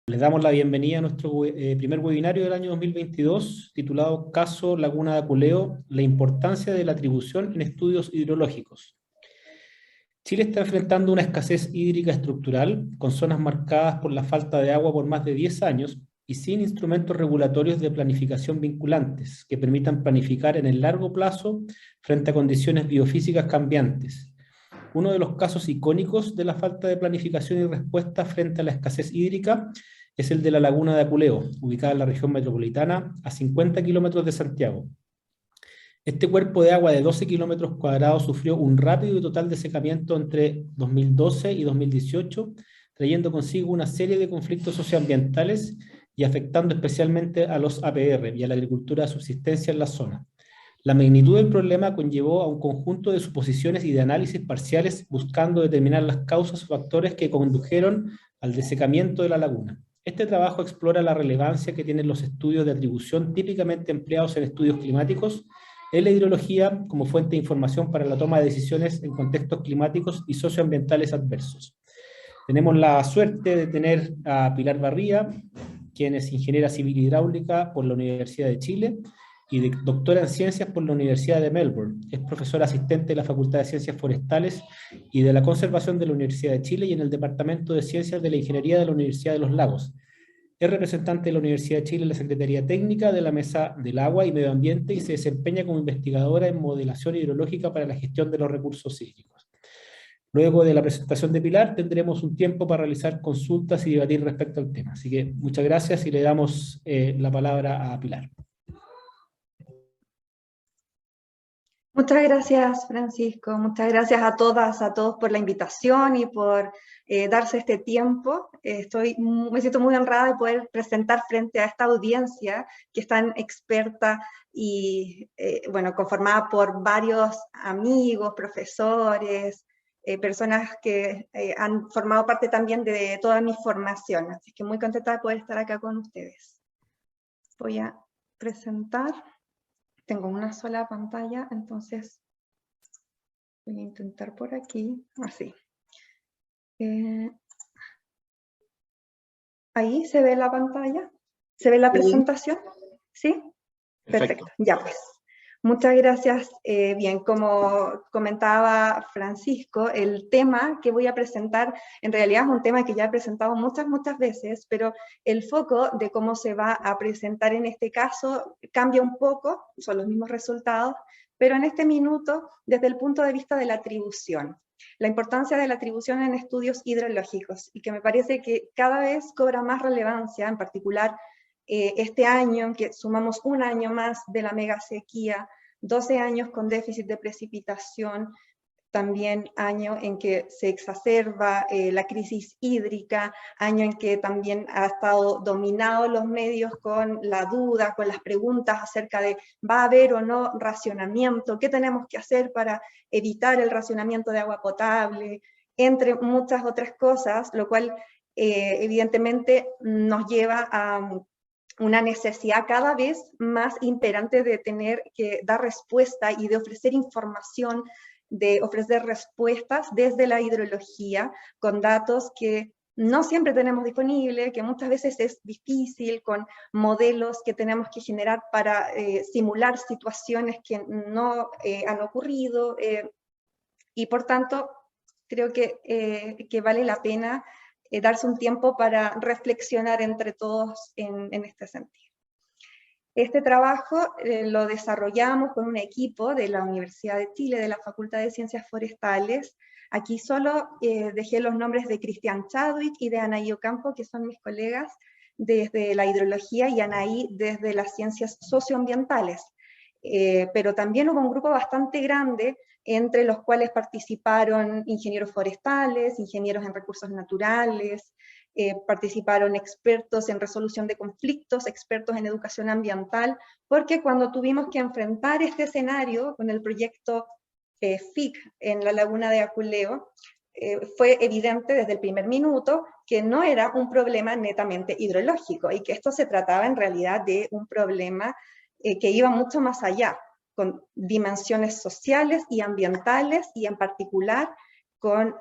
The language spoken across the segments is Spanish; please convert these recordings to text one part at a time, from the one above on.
Les damos la bienvenida a nuestro primer webinario del año 2022, titulado Caso Laguna de Aculeo, la importancia de la atribución en estudios hidrológicos. Chile está enfrentando una escasez hídrica estructural, con zonas marcadas por la falta de agua por más de 10 años y sin instrumentos regulatorios de planificación vinculantes que permitan planificar en el largo plazo frente a condiciones biofísicas cambiantes. Uno de los casos icónicos de la falta de planificación y respuesta frente a la escasez hídrica es el de la Laguna de Aculeo, ubicada en la región metropolitana a 50 kilómetros de Santiago. Este cuerpo de agua de 12 kilómetros cuadrados sufrió un rápido y total desecamiento entre 2012 y 2018, trayendo consigo una serie de conflictos socioambientales y afectando especialmente a los APR y a la agricultura de subsistencia en la zona. La magnitud del problema conllevó a un conjunto de suposiciones y de análisis parciales buscando determinar las causas o factores que condujeron al desecamiento de la laguna. Este trabajo explora la relevancia que tienen los estudios de atribución típicamente empleados en estudios climáticos en la hidrología como fuente de información para la toma de decisiones en contextos climáticos y socioambientales adversos. Tenemos la suerte de tener a Pilar Barría, quien es ingeniera civil hidráulica por la Universidad de Chile y doctora en ciencias por la Universidad de Melbourne. Es profesora asistente de la Facultad de Ciencias Forestales y de la Conservación de la Universidad de Chile y en el Departamento de Ciencias de la Ingeniería de la Universidad de los Lagos. Es representante de la Universidad de Chile en la Secretaría Técnica de la Mesa del Agua y Medio Ambiente y se desempeña como investigadora en modelación hidrológica para la gestión de los recursos hídricos. Luego de la presentación de Pilar tendremos un tiempo para realizar consultas y debatir respecto al tema. Así que muchas gracias y le damos la palabra a Pilar. Muchas gracias, Francisco. Muchas gracias a todas, a todos por la invitación y por darse este tiempo. Me siento muy honrada de poder presentar frente a esta audiencia que es tan experta y, conformada por varios amigos, profesores, personas que han formado parte también de toda mi formación. Así que muy contenta de poder estar acá con ustedes. Voy a presentar. Tengo una sola pantalla, entonces voy a intentar por aquí, así. ¿Ahí se ve la pantalla? ¿Se ve la presentación? ¿Sí? Perfecto, ya pues. Muchas gracias. Bien, como comentaba Francisco, el tema que voy a presentar en realidad es un tema que ya he presentado muchas veces, pero el foco de cómo se va a presentar en este caso cambia un poco, son los mismos resultados, pero en este minuto desde el punto de vista de la atribución. La importancia de la atribución en estudios hidrológicos y que me parece que cada vez cobra más relevancia, en particular este año, en que sumamos un año más de la mega sequía, 12 años con déficit de precipitación, también año en que se exacerba la crisis hídrica, año en que también ha estado dominado los medios con la duda, con las preguntas acerca de ¿va a haber o no racionamiento? ¿Qué tenemos que hacer para evitar el racionamiento de agua potable? Entre muchas otras cosas, lo cual evidentemente nos lleva a una necesidad cada vez más imperante de tener que dar respuesta y de ofrecer información, de ofrecer respuestas desde la hidrología con datos que no siempre tenemos disponible, que muchas veces es difícil, con modelos que tenemos que generar para simular situaciones que no han ocurrido, y por tanto creo que vale la pena darse un tiempo para reflexionar entre todos en este sentido. Este trabajo lo desarrollamos con un equipo de la Universidad de Chile, de la Facultad de Ciencias Forestales. Aquí solo dejé los nombres de Cristian Chadwick y de Anaí Ocampo, que son mis colegas desde la hidrología, y Anaí desde las ciencias socioambientales. Pero también hubo un grupo bastante grande, entre los cuales participaron ingenieros forestales, ingenieros en recursos naturales, participaron expertos en resolución de conflictos, expertos en educación ambiental, porque cuando tuvimos que enfrentar este escenario con el proyecto FIC en la Laguna de Aculeo, fue evidente desde el primer minuto que no era un problema netamente hidrológico y que esto se trataba en realidad de un problema que iba mucho más allá, con dimensiones sociales y ambientales y en particular con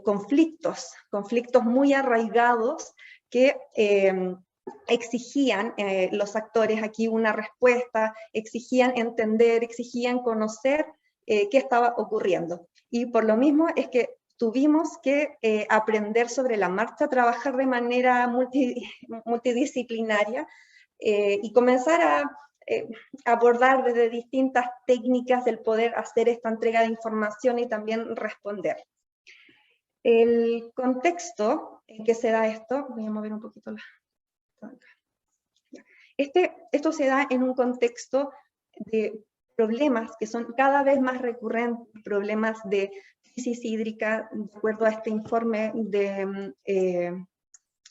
conflictos muy arraigados que exigían los actores aquí una respuesta, exigían entender, exigían conocer qué estaba ocurriendo. Y por lo mismo es que tuvimos que aprender sobre la marcha, trabajar de manera multidisciplinaria y comenzar a abordar desde distintas técnicas el poder hacer esta entrega de información y también responder. El contexto en que se da esto, voy a mover un poquito la... Esto se da en un contexto de problemas que son cada vez más recurrentes, problemas de crisis hídrica, de acuerdo a este informe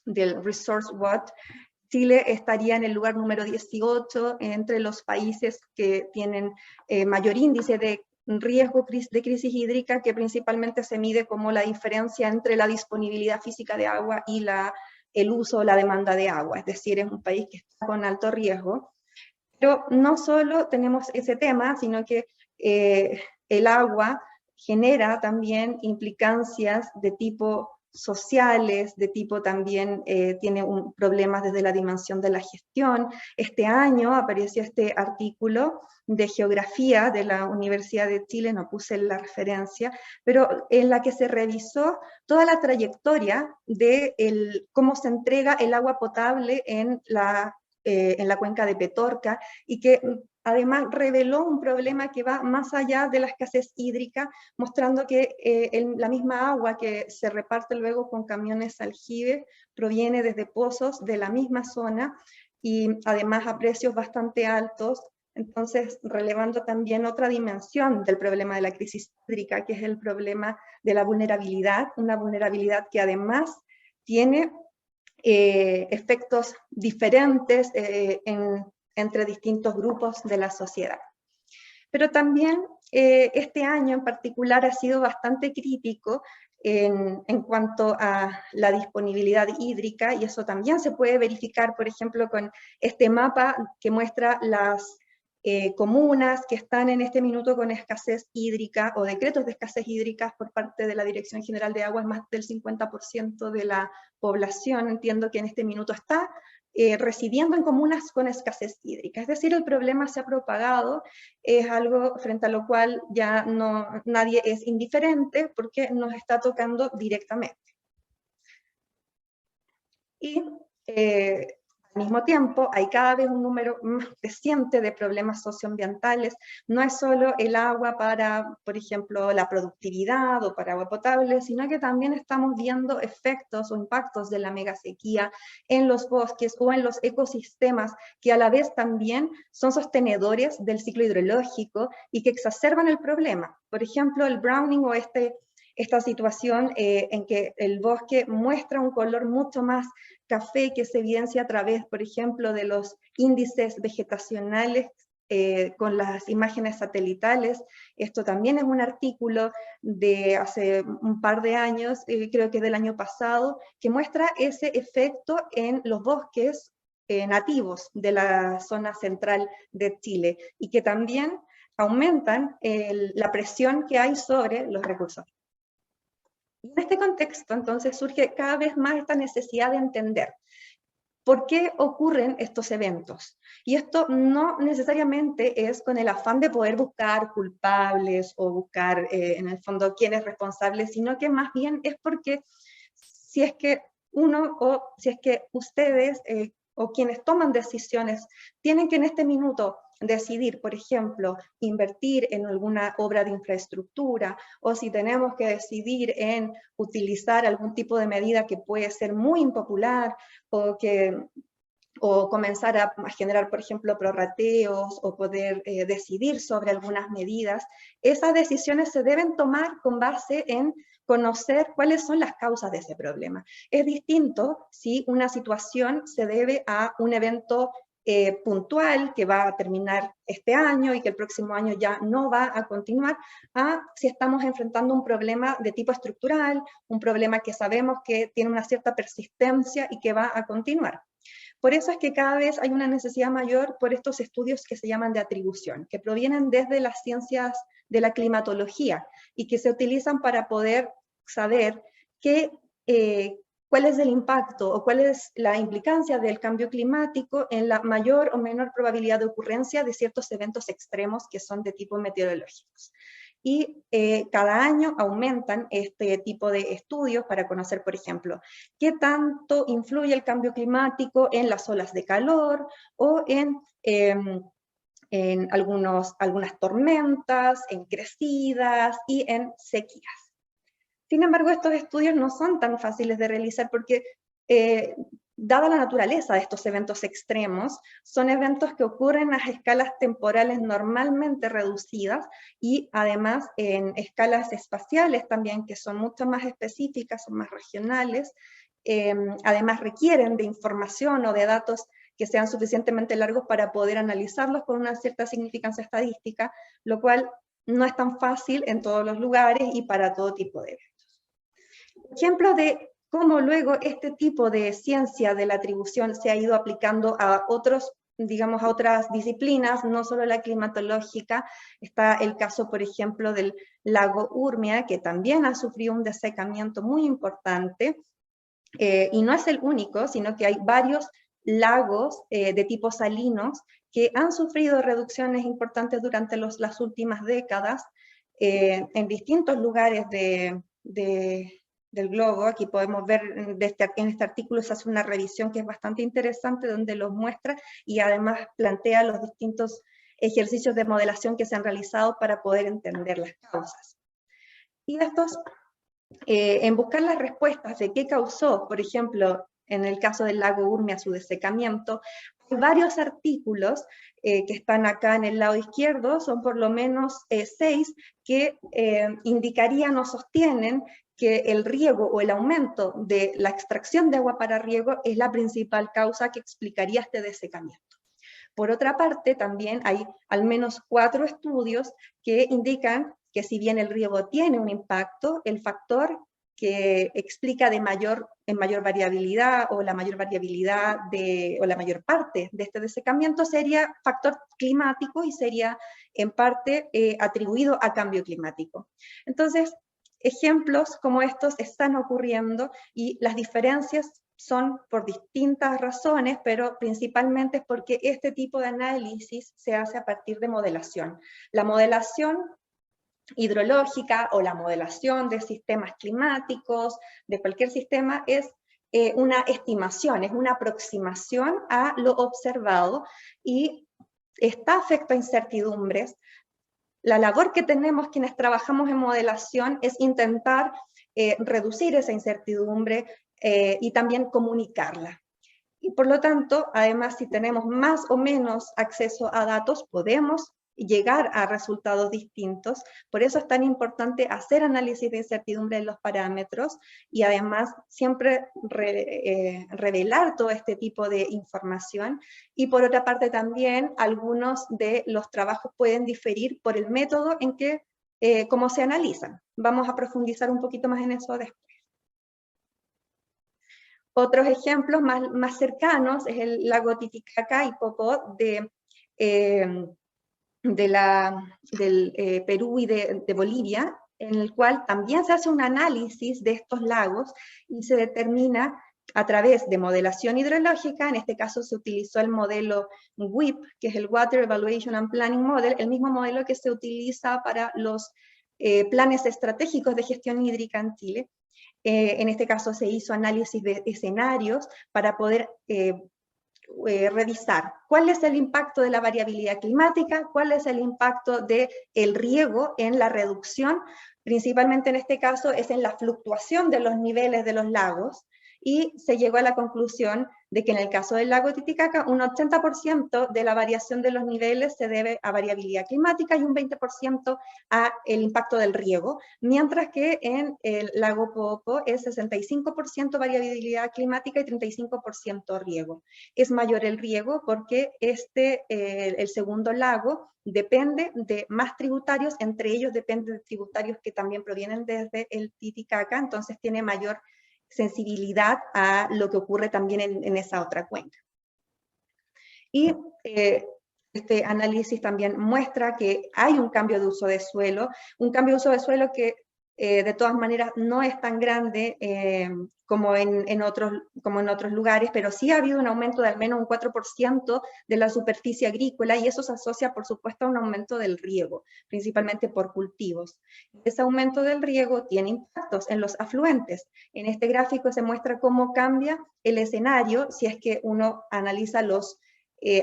del Resource Watch. Chile estaría en el lugar número 18 entre los países que tienen mayor índice de riesgo de crisis hídrica, que principalmente se mide como la diferencia entre la disponibilidad física de agua y el uso o la demanda de agua, es decir, es un país que está con alto riesgo. Pero no solo tenemos ese tema, sino que el agua genera también implicancias de tipo sociales, de tipo también tiene problemas desde la dimensión de la gestión. Este año apareció este artículo de geografía de la Universidad de Chile, no puse la referencia, pero en la que se revisó toda la trayectoria de cómo se entrega el agua potable en la cuenca de Petorca, y que además reveló un problema que va más allá de la escasez hídrica, mostrando que la misma agua que se reparte luego con camiones aljibes proviene desde pozos de la misma zona, y además a precios bastante altos. Entonces, relevando también otra dimensión del problema de la crisis hídrica, que es el problema de la vulnerabilidad, una vulnerabilidad que además tiene efectos diferentes entre distintos grupos de la sociedad. Pero también este año en particular ha sido bastante crítico en cuanto a la disponibilidad hídrica, y eso también se puede verificar, por ejemplo, con este mapa que muestra las comunas que están en este minuto con escasez hídrica o decretos de escasez hídrica por parte de la Dirección General de Aguas. Más del 50% de la población, entiendo que en este minuto está residiendo en comunas con escasez hídrica. Es decir, el problema se ha propagado, es algo frente a lo cual ya nadie es indiferente porque nos está tocando directamente. Y al mismo tiempo, hay cada vez un número más creciente de problemas socioambientales. No es solo el agua para, por ejemplo, la productividad o para agua potable, sino que también estamos viendo efectos o impactos de la megasequía en los bosques o en los ecosistemas, que a la vez también son sostenedores del ciclo hidrológico y que exacerban el problema. Por ejemplo, el browning o esta situación en que el bosque muestra un color mucho más café, que se evidencia a través, por ejemplo, de los índices vegetacionales con las imágenes satelitales. Esto también es un artículo de hace un par de años, creo que del año pasado, que muestra ese efecto en los bosques nativos de la zona central de Chile, y que también aumentan la presión que hay sobre los recursos. Y en este contexto, entonces, surge cada vez más esta necesidad de entender por qué ocurren estos eventos. Y esto no necesariamente es con el afán de poder buscar culpables o buscar, en el fondo, quién es responsable, sino que más bien es porque si es que ustedes o quienes toman decisiones tienen que en este minuto decidir, por ejemplo, invertir en alguna obra de infraestructura, o si tenemos que decidir en utilizar algún tipo de medida que puede ser muy impopular, o comenzar a generar, por ejemplo, prorrateos, o poder decidir sobre algunas medidas, esas decisiones se deben tomar con base en conocer cuáles son las causas de ese problema. Es distinto si una situación se debe a un evento puntual que va a terminar este año y que el próximo año ya no va a continuar, a si estamos enfrentando un problema de tipo estructural, un problema que sabemos que tiene una cierta persistencia y que va a continuar. Por eso es que cada vez hay una necesidad mayor por estos estudios que se llaman de atribución, que provienen desde las ciencias de la climatología y que se utilizan para poder saber cuál es el impacto o cuál es la implicancia del cambio climático en la mayor o menor probabilidad de ocurrencia de ciertos eventos extremos que son de tipo meteorológicos. Y cada año aumentan este tipo de estudios para conocer, por ejemplo, qué tanto influye el cambio climático en las olas de calor o en algunas tormentas, en crecidas y en sequías. Sin embargo, estos estudios no son tan fáciles de realizar porque, dada la naturaleza de estos eventos extremos, son eventos que ocurren a escalas temporales normalmente reducidas y además en escalas espaciales también, que son mucho más específicas, son más regionales, además requieren de información o de datos que sean suficientemente largos para poder analizarlos con una cierta significancia estadística, lo cual no es tan fácil en todos los lugares y para todo tipo de eventos. Ejemplo de cómo luego este tipo de ciencia de la atribución se ha ido aplicando a otros, digamos, a otras disciplinas, no solo la climatológica. Está el caso, por ejemplo, del lago Urmia, que también ha sufrido un desecamiento muy importante, y no es el único, sino que hay varios lagos de tipo salinos que han sufrido reducciones importantes durante las últimas décadas en distintos lugares del globo. Aquí podemos ver en este artículo se hace una revisión que es bastante interesante, donde los muestra y además plantea los distintos ejercicios de modelación que se han realizado para poder entender las causas. Y estos, en buscar las respuestas de qué causó, por ejemplo, en el caso del lago Urmia, su desecamiento, hay varios artículos que están acá en el lado izquierdo, son por lo menos 6, que indicarían o sostienen que el riego o el aumento de la extracción de agua para riego es la principal causa que explicaría este desecamiento. Por otra parte, también hay al menos 4 estudios que indican que si bien el riego tiene un impacto, el factor que explica en mayor variabilidad o la mayor variabilidad o la mayor parte de este desecamiento sería factor climático y sería en parte atribuido a cambio climático. Entonces, ejemplos como estos están ocurriendo y las diferencias son por distintas razones, pero principalmente es porque este tipo de análisis se hace a partir de modelación. La modelación hidrológica o la modelación de sistemas climáticos, de cualquier sistema, es una estimación, es una aproximación a lo observado y está afecto a incertidumbres. La labor que tenemos quienes trabajamos en modelación es intentar reducir esa incertidumbre y también comunicarla. Y por lo tanto, además, si tenemos más o menos acceso a datos, podemos llegar a resultados distintos. Por eso es tan importante hacer análisis de incertidumbre en los parámetros y además siempre revelar todo este tipo de información. Y por otra parte también, algunos de los trabajos pueden diferir por el método en que, cómo se analizan. Vamos a profundizar un poquito más en eso después. Otros ejemplos más cercanos es el lago Titicaca y Popó del Perú y de Bolivia, en el cual también se hace un análisis de estos lagos y se determina a través de modelación hidrológica. En este caso se utilizó el modelo WEP, que es el Water Evaluation and Planning Model, el mismo modelo que se utiliza para los planes estratégicos de gestión hídrica en Chile. En este caso se hizo análisis de escenarios para poder revisar cuál es el impacto de la variabilidad climática, cuál es el impacto del riego en la reducción, principalmente en este caso es en la fluctuación de los niveles de los lagos, y se llegó a la conclusión de que en el caso del lago Titicaca un 80% de la variación de los niveles se debe a variabilidad climática y un 20% a el impacto del riego, mientras que en el lago Poopó es 65% variabilidad climática y 35% riego. Es mayor el riego porque el segundo lago depende de más tributarios, entre ellos depende de tributarios que también provienen desde el Titicaca, entonces tiene mayor sensibilidad a lo que ocurre también en esa otra cuenca. Y este análisis también muestra que hay un cambio de uso de suelo, un cambio de uso de suelo que de todas maneras no es tan grande como en otros lugares, pero sí ha habido un aumento de al menos un 4% de la superficie agrícola, y eso se asocia, por supuesto, a un aumento del riego, principalmente por cultivos. Ese aumento del riego tiene impactos en los afluentes. En este gráfico se muestra cómo cambia el escenario si es que uno analiza los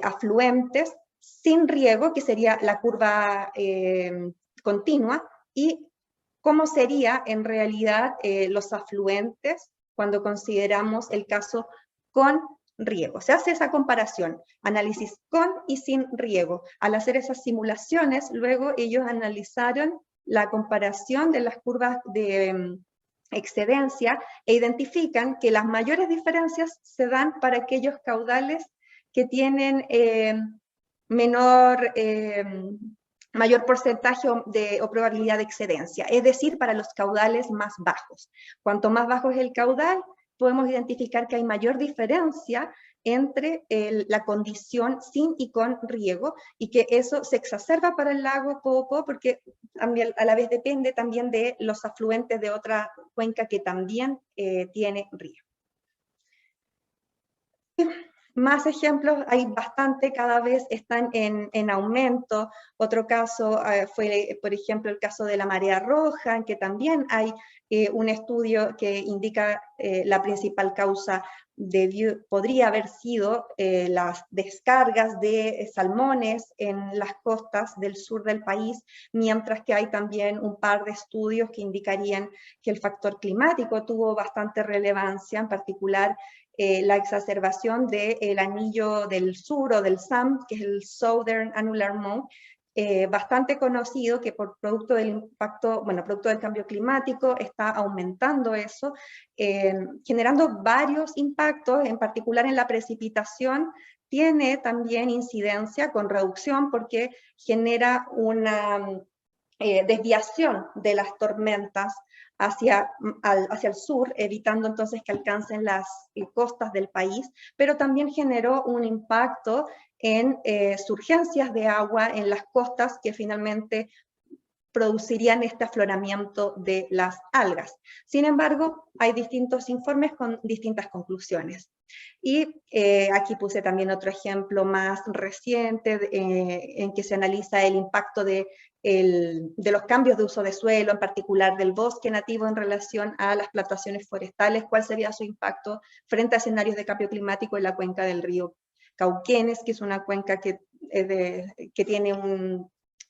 afluentes sin riego, que sería la curva continua, y cómo sería en realidad los afluentes cuando consideramos el caso con riego. Se hace esa comparación, análisis con y sin riego. Al hacer esas simulaciones, luego ellos analizaron la comparación de las curvas de excedencia e identifican que las mayores diferencias se dan para aquellos caudales que tienen mayor porcentaje o probabilidad de excedencia, es decir, para los caudales más bajos. Cuanto más bajo es el caudal, podemos identificar que hay mayor diferencia entre la condición sin y con riego, y que eso se exacerba para el lago Poopó, porque también, a la vez depende también de los afluentes de otra cuenca que también tiene riego. Más ejemplos, hay bastante, cada vez están en aumento. Otro caso fue, por ejemplo, el caso de la marea roja, en que también hay un estudio que indica la principal causa podría haber sido las descargas de salmones en las costas del sur del país, mientras que hay también un par de estudios que indicarían que el factor climático tuvo bastante relevancia, en particular la exacerbación del anillo del sur o del SAM, que es el Southern Annular Mode, bastante conocido, que por producto del impacto, bueno, producto del cambio climático, está aumentando eso, generando varios impactos, en particular en la precipitación. Tiene también incidencia con reducción porque genera una desviación de las tormentas hacia el sur, evitando entonces que alcancen las costas del país, pero también generó un impacto en surgencias de agua en las costas que finalmente producirían este afloramiento de las algas. Sin embargo, hay distintos informes con distintas conclusiones. Y aquí puse también otro ejemplo más reciente en que se analiza el impacto de los cambios de uso de suelo, en particular del bosque nativo en relación a las plantaciones forestales, cuál sería su impacto frente a escenarios de cambio climático en la cuenca del río Cauquenes, que es una cuenca que tiene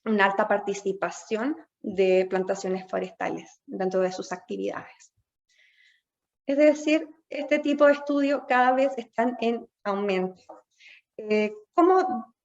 una alta participación de plantaciones forestales dentro de sus actividades. Es decir, este tipo de estudios cada vez están en aumento. ¿Cómo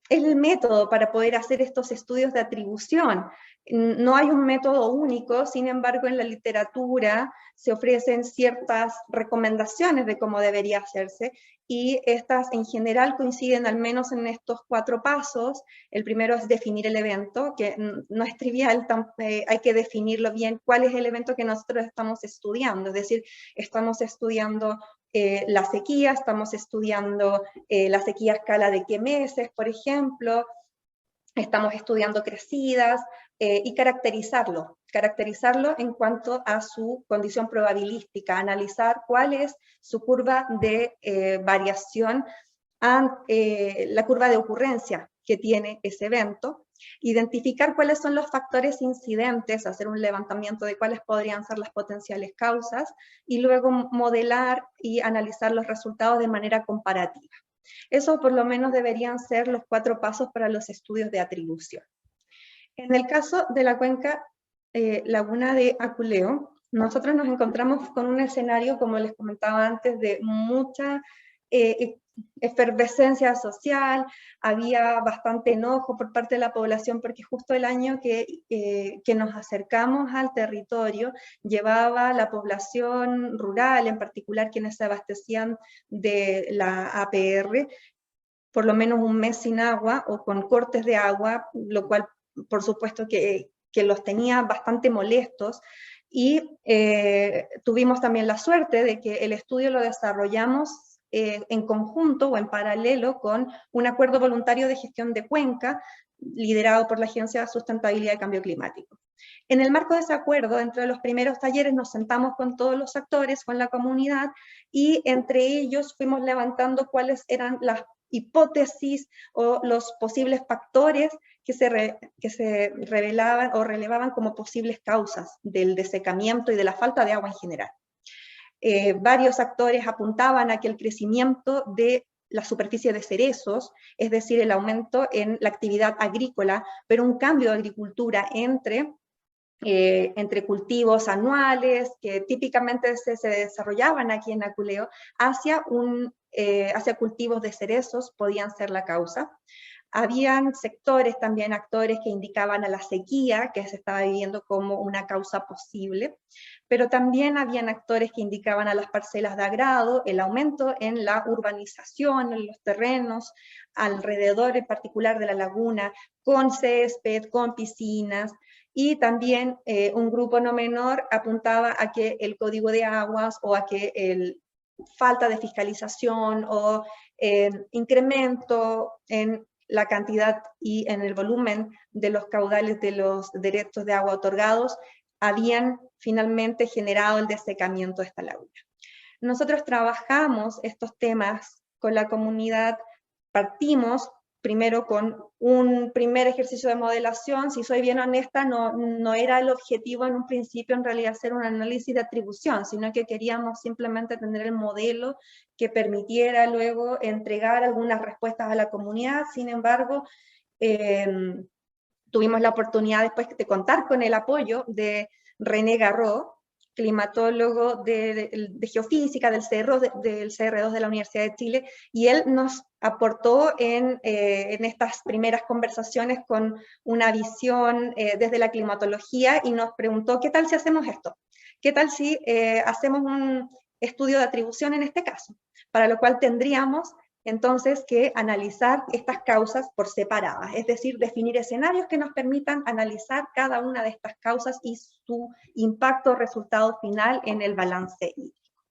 es el método para poder hacer estos estudios de atribución? No hay un método único, sin embargo, en la literatura se ofrecen ciertas recomendaciones de cómo debería hacerse, y estas en general coinciden al menos en estos 4 pasos. El primero es definir el evento, que no es trivial, hay que definirlo bien, cuál es el evento que nosotros estamos estudiando, es decir, estamos estudiando la sequía, estamos estudiando la sequía a escala de qué meses, por ejemplo, estamos estudiando crecidas, y caracterizarlo en cuanto a su condición probabilística, analizar cuál es su curva de variación, la curva de ocurrencia que tiene ese evento, identificar cuáles son los factores incidentes, hacer un levantamiento de cuáles podrían ser las potenciales causas, y luego modelar y analizar los resultados de manera comparativa. Eso por lo menos deberían ser los 4 pasos para los estudios de atribución. En el caso de la cuenca Laguna de Aculeo, nosotros nos encontramos con un escenario, como les comentaba antes, de mucha efervescencia social. Había bastante enojo por parte de la población, porque justo el año que nos acercamos al territorio, llevaba la población rural, en particular quienes se abastecían de la APR, por lo menos un mes sin agua o con cortes de agua, lo cual por supuesto que los tenía bastante molestos. Y tuvimos también la suerte de que el estudio lo desarrollamos en conjunto o en paralelo con un acuerdo voluntario de gestión de cuenca, liderado por la Agencia de Sustentabilidad y Cambio Climático. En el marco de ese acuerdo, dentro de los primeros talleres, nos sentamos con todos los actores, con la comunidad, y entre ellos fuimos levantando cuáles eran las hipótesis o los posibles factores que se revelaban o relevaban como posibles causas del desecamiento y de la falta de agua en general. Varios actores apuntaban a que el crecimiento de la superficie de cerezos, es decir, el aumento en la actividad agrícola, pero un cambio de agricultura entre cultivos anuales que típicamente se desarrollaban aquí en Aculeo, hacia cultivos de cerezos podían ser la causa. Habían sectores, también actores que indicaban a la sequía, que se estaba viviendo como una causa posible, pero también habían actores que indicaban a las parcelas de agrado, el aumento en la urbanización, en los terrenos, alrededor en particular de la laguna, con césped, con piscinas, y también un grupo no menor apuntaba a que el código de aguas o a que falta de fiscalización o incremento en la cantidad y en el volumen de los caudales de los derechos de agua otorgados habían finalmente generado el desecamiento de esta laguna. Nosotros trabajamos estos temas con la comunidad, partimos primero con un primer ejercicio de modelación. Si soy bien honesta, no era el objetivo en un principio en realidad hacer un análisis de atribución, sino que queríamos simplemente tener el modelo que permitiera luego entregar algunas respuestas a la comunidad. Sin embargo, tuvimos la oportunidad después de contar con el apoyo de René Garró, climatólogo de geofísica del CR2 de la Universidad de Chile, y él nos aportó en estas primeras conversaciones con una visión desde la climatología y nos preguntó, ¿qué tal si hacemos esto? ¿Qué tal si hacemos un estudio de atribución en este caso? Para lo cual tendríamos entonces que analizar estas causas por separadas, es decir, definir escenarios que nos permitan analizar cada una de estas causas y su impacto o resultado final en el balance hídrico.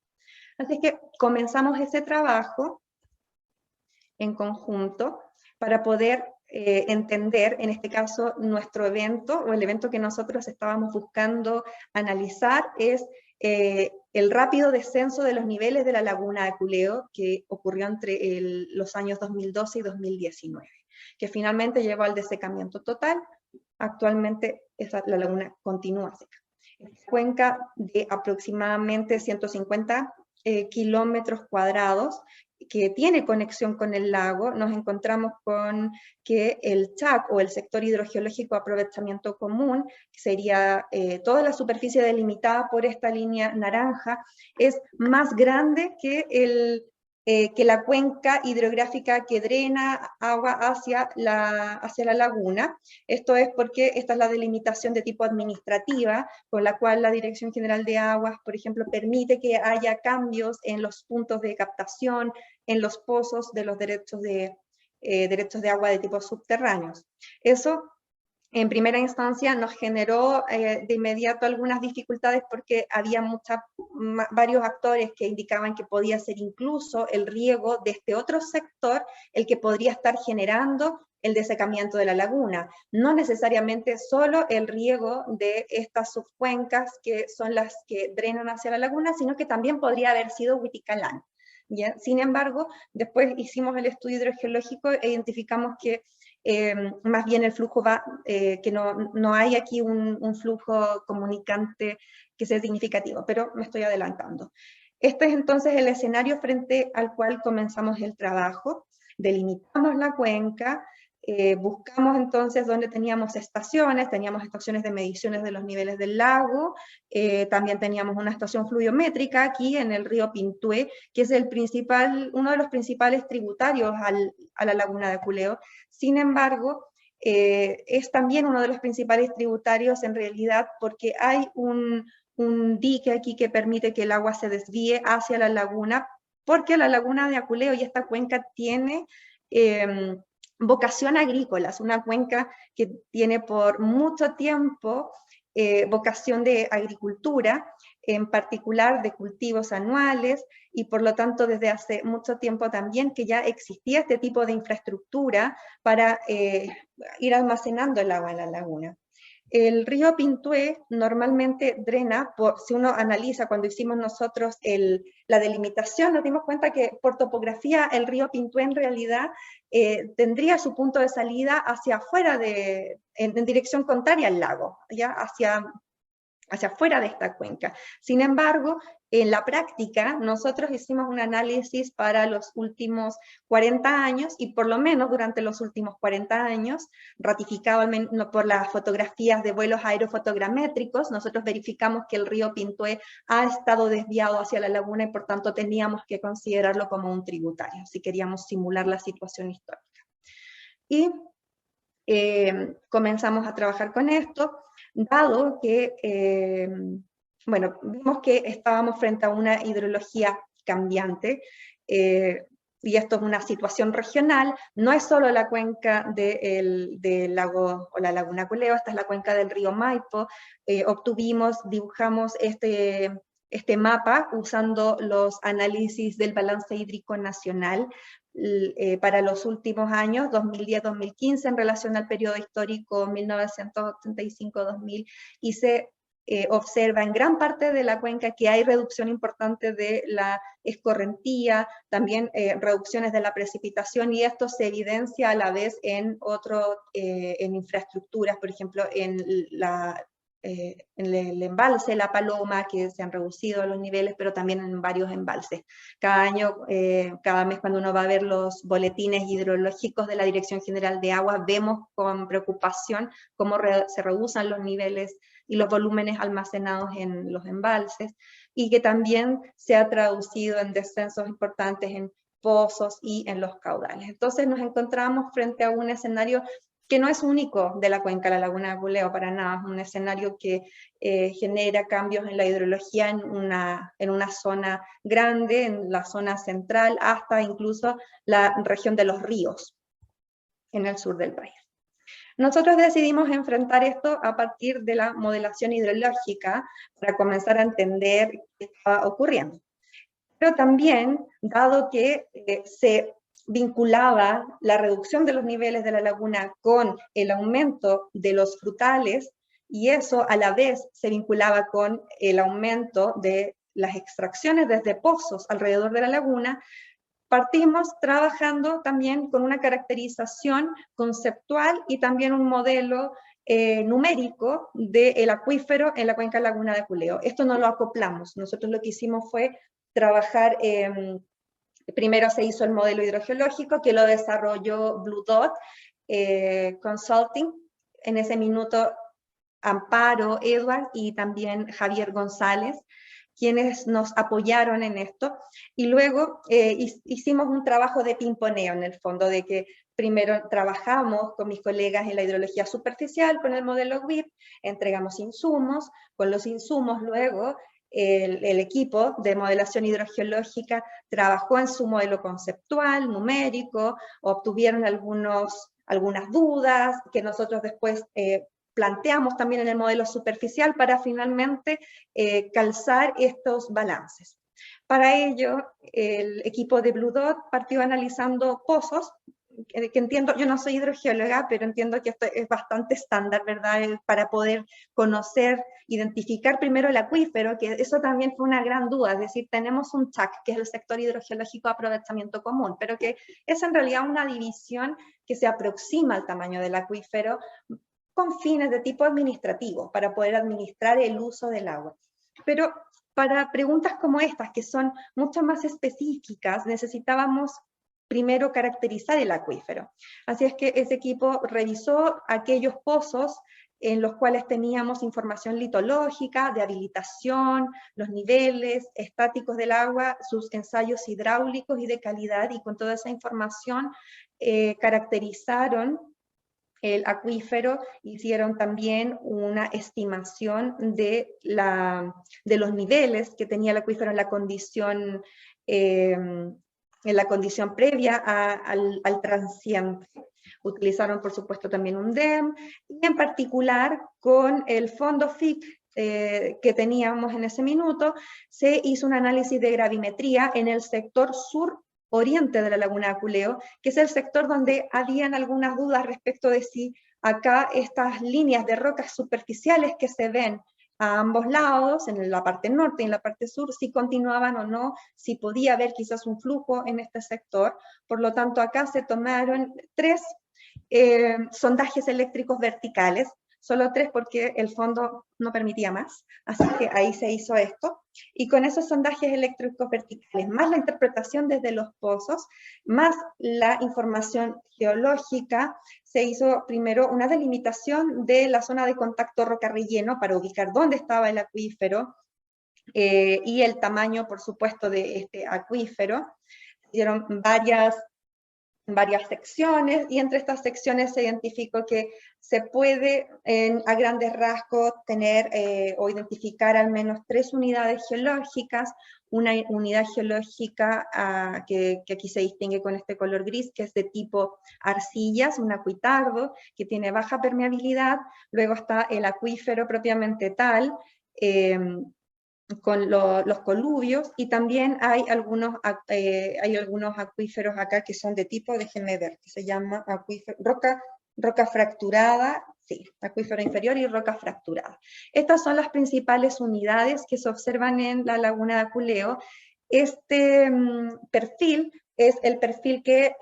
Así que comenzamos ese trabajo en conjunto para poder entender, en este caso, nuestro evento, o el evento que nosotros estábamos buscando analizar es el rápido descenso de los niveles de la laguna de Aculeo que ocurrió entre los años 2012 y 2019, que finalmente llevó al desecamiento total. Actualmente la laguna continúa seca. Cuenca de aproximadamente 150 kilómetros cuadrados, que tiene conexión con el lago. Nos encontramos con que el CHAC, o el sector hidrogeológico de aprovechamiento común, que sería toda la superficie delimitada por esta línea naranja, es más grande que la cuenca hidrográfica que drena agua hacia la laguna. Esto es porque esta es la delimitación de tipo administrativa, con la cual la Dirección General de Aguas, por ejemplo, permite que haya cambios en los puntos de captación, en los pozos de los derechos de agua de tipo subterráneos. Eso, en primera instancia, nos generó de inmediato algunas dificultades porque había varios actores que indicaban que podía ser incluso el riego de este otro sector el que podría estar generando el desecamiento de la laguna. No necesariamente solo el riego de estas subcuencas que son las que drenan hacia la laguna, sino que también podría haber sido Huiticalán. ¿Ya? Sin embargo, después hicimos el estudio hidrogeológico e identificamos que más bien el flujo va, que no hay aquí un flujo comunicante que sea significativo, pero me estoy adelantando. Este es entonces el escenario frente al cual comenzamos el trabajo. Delimitamos la cuenca, buscamos entonces dónde teníamos estaciones de mediciones de los niveles del lago, también teníamos una estación fluviométrica aquí en el río Pintué, que es uno de los principales tributarios a la laguna de Aculeo. Sin embargo, es también uno de los principales tributarios en realidad porque hay un dique aquí que permite que el agua se desvíe hacia la laguna, porque la laguna de Aculeo y esta cuenca tiene vocación agrícola, es una cuenca que tiene por mucho tiempo vocación de agricultura, en particular de cultivos anuales, y por lo tanto desde hace mucho tiempo también que ya existía este tipo de infraestructura para ir almacenando el agua en la laguna. El río Pintué normalmente drena, si uno analiza cuando hicimos nosotros la delimitación, nos dimos cuenta que por topografía el río Pintué en realidad tendría su punto de salida hacia afuera, en dirección contraria al lago, ¿ya? hacia afuera de esta cuenca. Sin embargo, en la práctica, nosotros hicimos un análisis para los últimos 40 años, y por lo menos durante los últimos 40 años, ratificado por las fotografías de vuelos aerofotogramétricos, nosotros verificamos que el río Pintué ha estado desviado hacia la laguna, y por tanto teníamos que considerarlo como un tributario, si queríamos simular la situación histórica. Y comenzamos a trabajar con esto, dado que, bueno, vimos que estábamos frente a una hidrología cambiante, y esto es una situación regional, no es solo la cuenca del lago o la laguna Culeo, esta es la cuenca del río Maipo. Dibujamos este mapa usando los análisis del balance hídrico nacional para los últimos años, 2010-2015, en relación al periodo histórico 1985-2000, y se observa en gran parte de la cuenca que hay reducción importante de la escorrentía, también reducciones de la precipitación, y esto se evidencia a la vez en infraestructuras, por ejemplo, en el embalse La Paloma, que se han reducido los niveles, pero también en varios embalses. Cada año, cada mes, cuando uno va a ver los boletines hidrológicos de la Dirección General de Agua, vemos con preocupación cómo se reducen los niveles y los volúmenes almacenados en los embalses, y que también se ha traducido en descensos importantes en pozos y en los caudales. Entonces nos encontramos frente a un escenario que no es único de la cuenca de la laguna de Culeo para nada, es un escenario que genera cambios en la hidrología en una zona grande, en la zona central, hasta incluso la región de los ríos, en el sur del país. Nosotros decidimos enfrentar esto a partir de la modelación hidrológica para comenzar a entender qué estaba ocurriendo. Pero también, dado que se vinculaba la reducción de los niveles de la laguna con el aumento de los frutales, y eso a la vez se vinculaba con el aumento de las extracciones desde pozos alrededor de la laguna, partimos trabajando también con una caracterización conceptual y también un modelo numérico del acuífero en la cuenca laguna de Culeo. Esto no lo acoplamos, nosotros lo que hicimos fue trabajar, primero se hizo el modelo hidrogeológico, que lo desarrolló Blue Dot Consulting, en ese minuto Amparo, Edward y también Javier González, quienes nos apoyaron en esto, y luego hicimos un trabajo de pimponeo en el fondo, de que primero trabajamos con mis colegas en la hidrología superficial con el modelo WIP, entregamos insumos, con los insumos luego el equipo de modelación hidrogeológica trabajó en su modelo conceptual, numérico, obtuvieron algunas dudas que nosotros después planteamos también en el modelo superficial para finalmente calzar estos balances. Para ello, el equipo de Blue Dot partió analizando pozos, que entiendo, yo no soy hidrogeóloga, pero entiendo que esto es bastante estándar, ¿verdad? Para poder conocer, identificar primero el acuífero, que eso también fue una gran duda, es decir, tenemos un SAC, que es el sector hidrogeológico de aprovechamiento común, pero que es en realidad una división que se aproxima al tamaño del acuífero, con fines de tipo administrativo, para poder administrar el uso del agua. Pero para preguntas como estas, que son mucho más específicas, necesitábamos primero caracterizar el acuífero. Así es que ese equipo revisó aquellos pozos en los cuales teníamos información litológica, de habilitación, los niveles estáticos del agua, sus ensayos hidráulicos y de calidad, y con toda esa información caracterizaron el acuífero, hicieron también una estimación de los niveles que tenía el acuífero en la condición previa al transiente. Utilizaron, por supuesto, también un DEM, y en particular con el fondo FIC que teníamos en ese minuto, se hizo un análisis de gravimetría en el sector sur-oriente de la laguna de Aculeo, que es el sector donde habían algunas dudas respecto de si acá estas líneas de rocas superficiales que se ven a ambos lados, en la parte norte y en la parte sur, si continuaban o no, si podía haber quizás un flujo en este sector. Por lo tanto, acá se tomaron 3 sondajes eléctricos verticales, solo 3 porque el fondo no permitía más, así que ahí se hizo esto, y con esos sondajes eléctricos verticales, más la interpretación desde los pozos, más la información geológica, se hizo primero una delimitación de la zona de contacto roca-relleno para ubicar dónde estaba el acuífero, y el tamaño, por supuesto, de este acuífero. Dieron varias secciones, y entre estas secciones se identificó que se puede a grandes rasgos tener o identificar al menos 3 unidades geológicas, una unidad geológica que aquí se distingue con este color gris, que es de tipo arcillas, un acuitardo, que tiene baja permeabilidad. Luego está el acuífero propiamente tal, con los coluvios, y también hay algunos acuíferos acá que son de tipo, déjenme ver, que se llama roca fracturada, sí, acuífero inferior y roca fracturada. Estas son las principales unidades que se observan en la laguna de Aculeo. Este perfil es el perfil que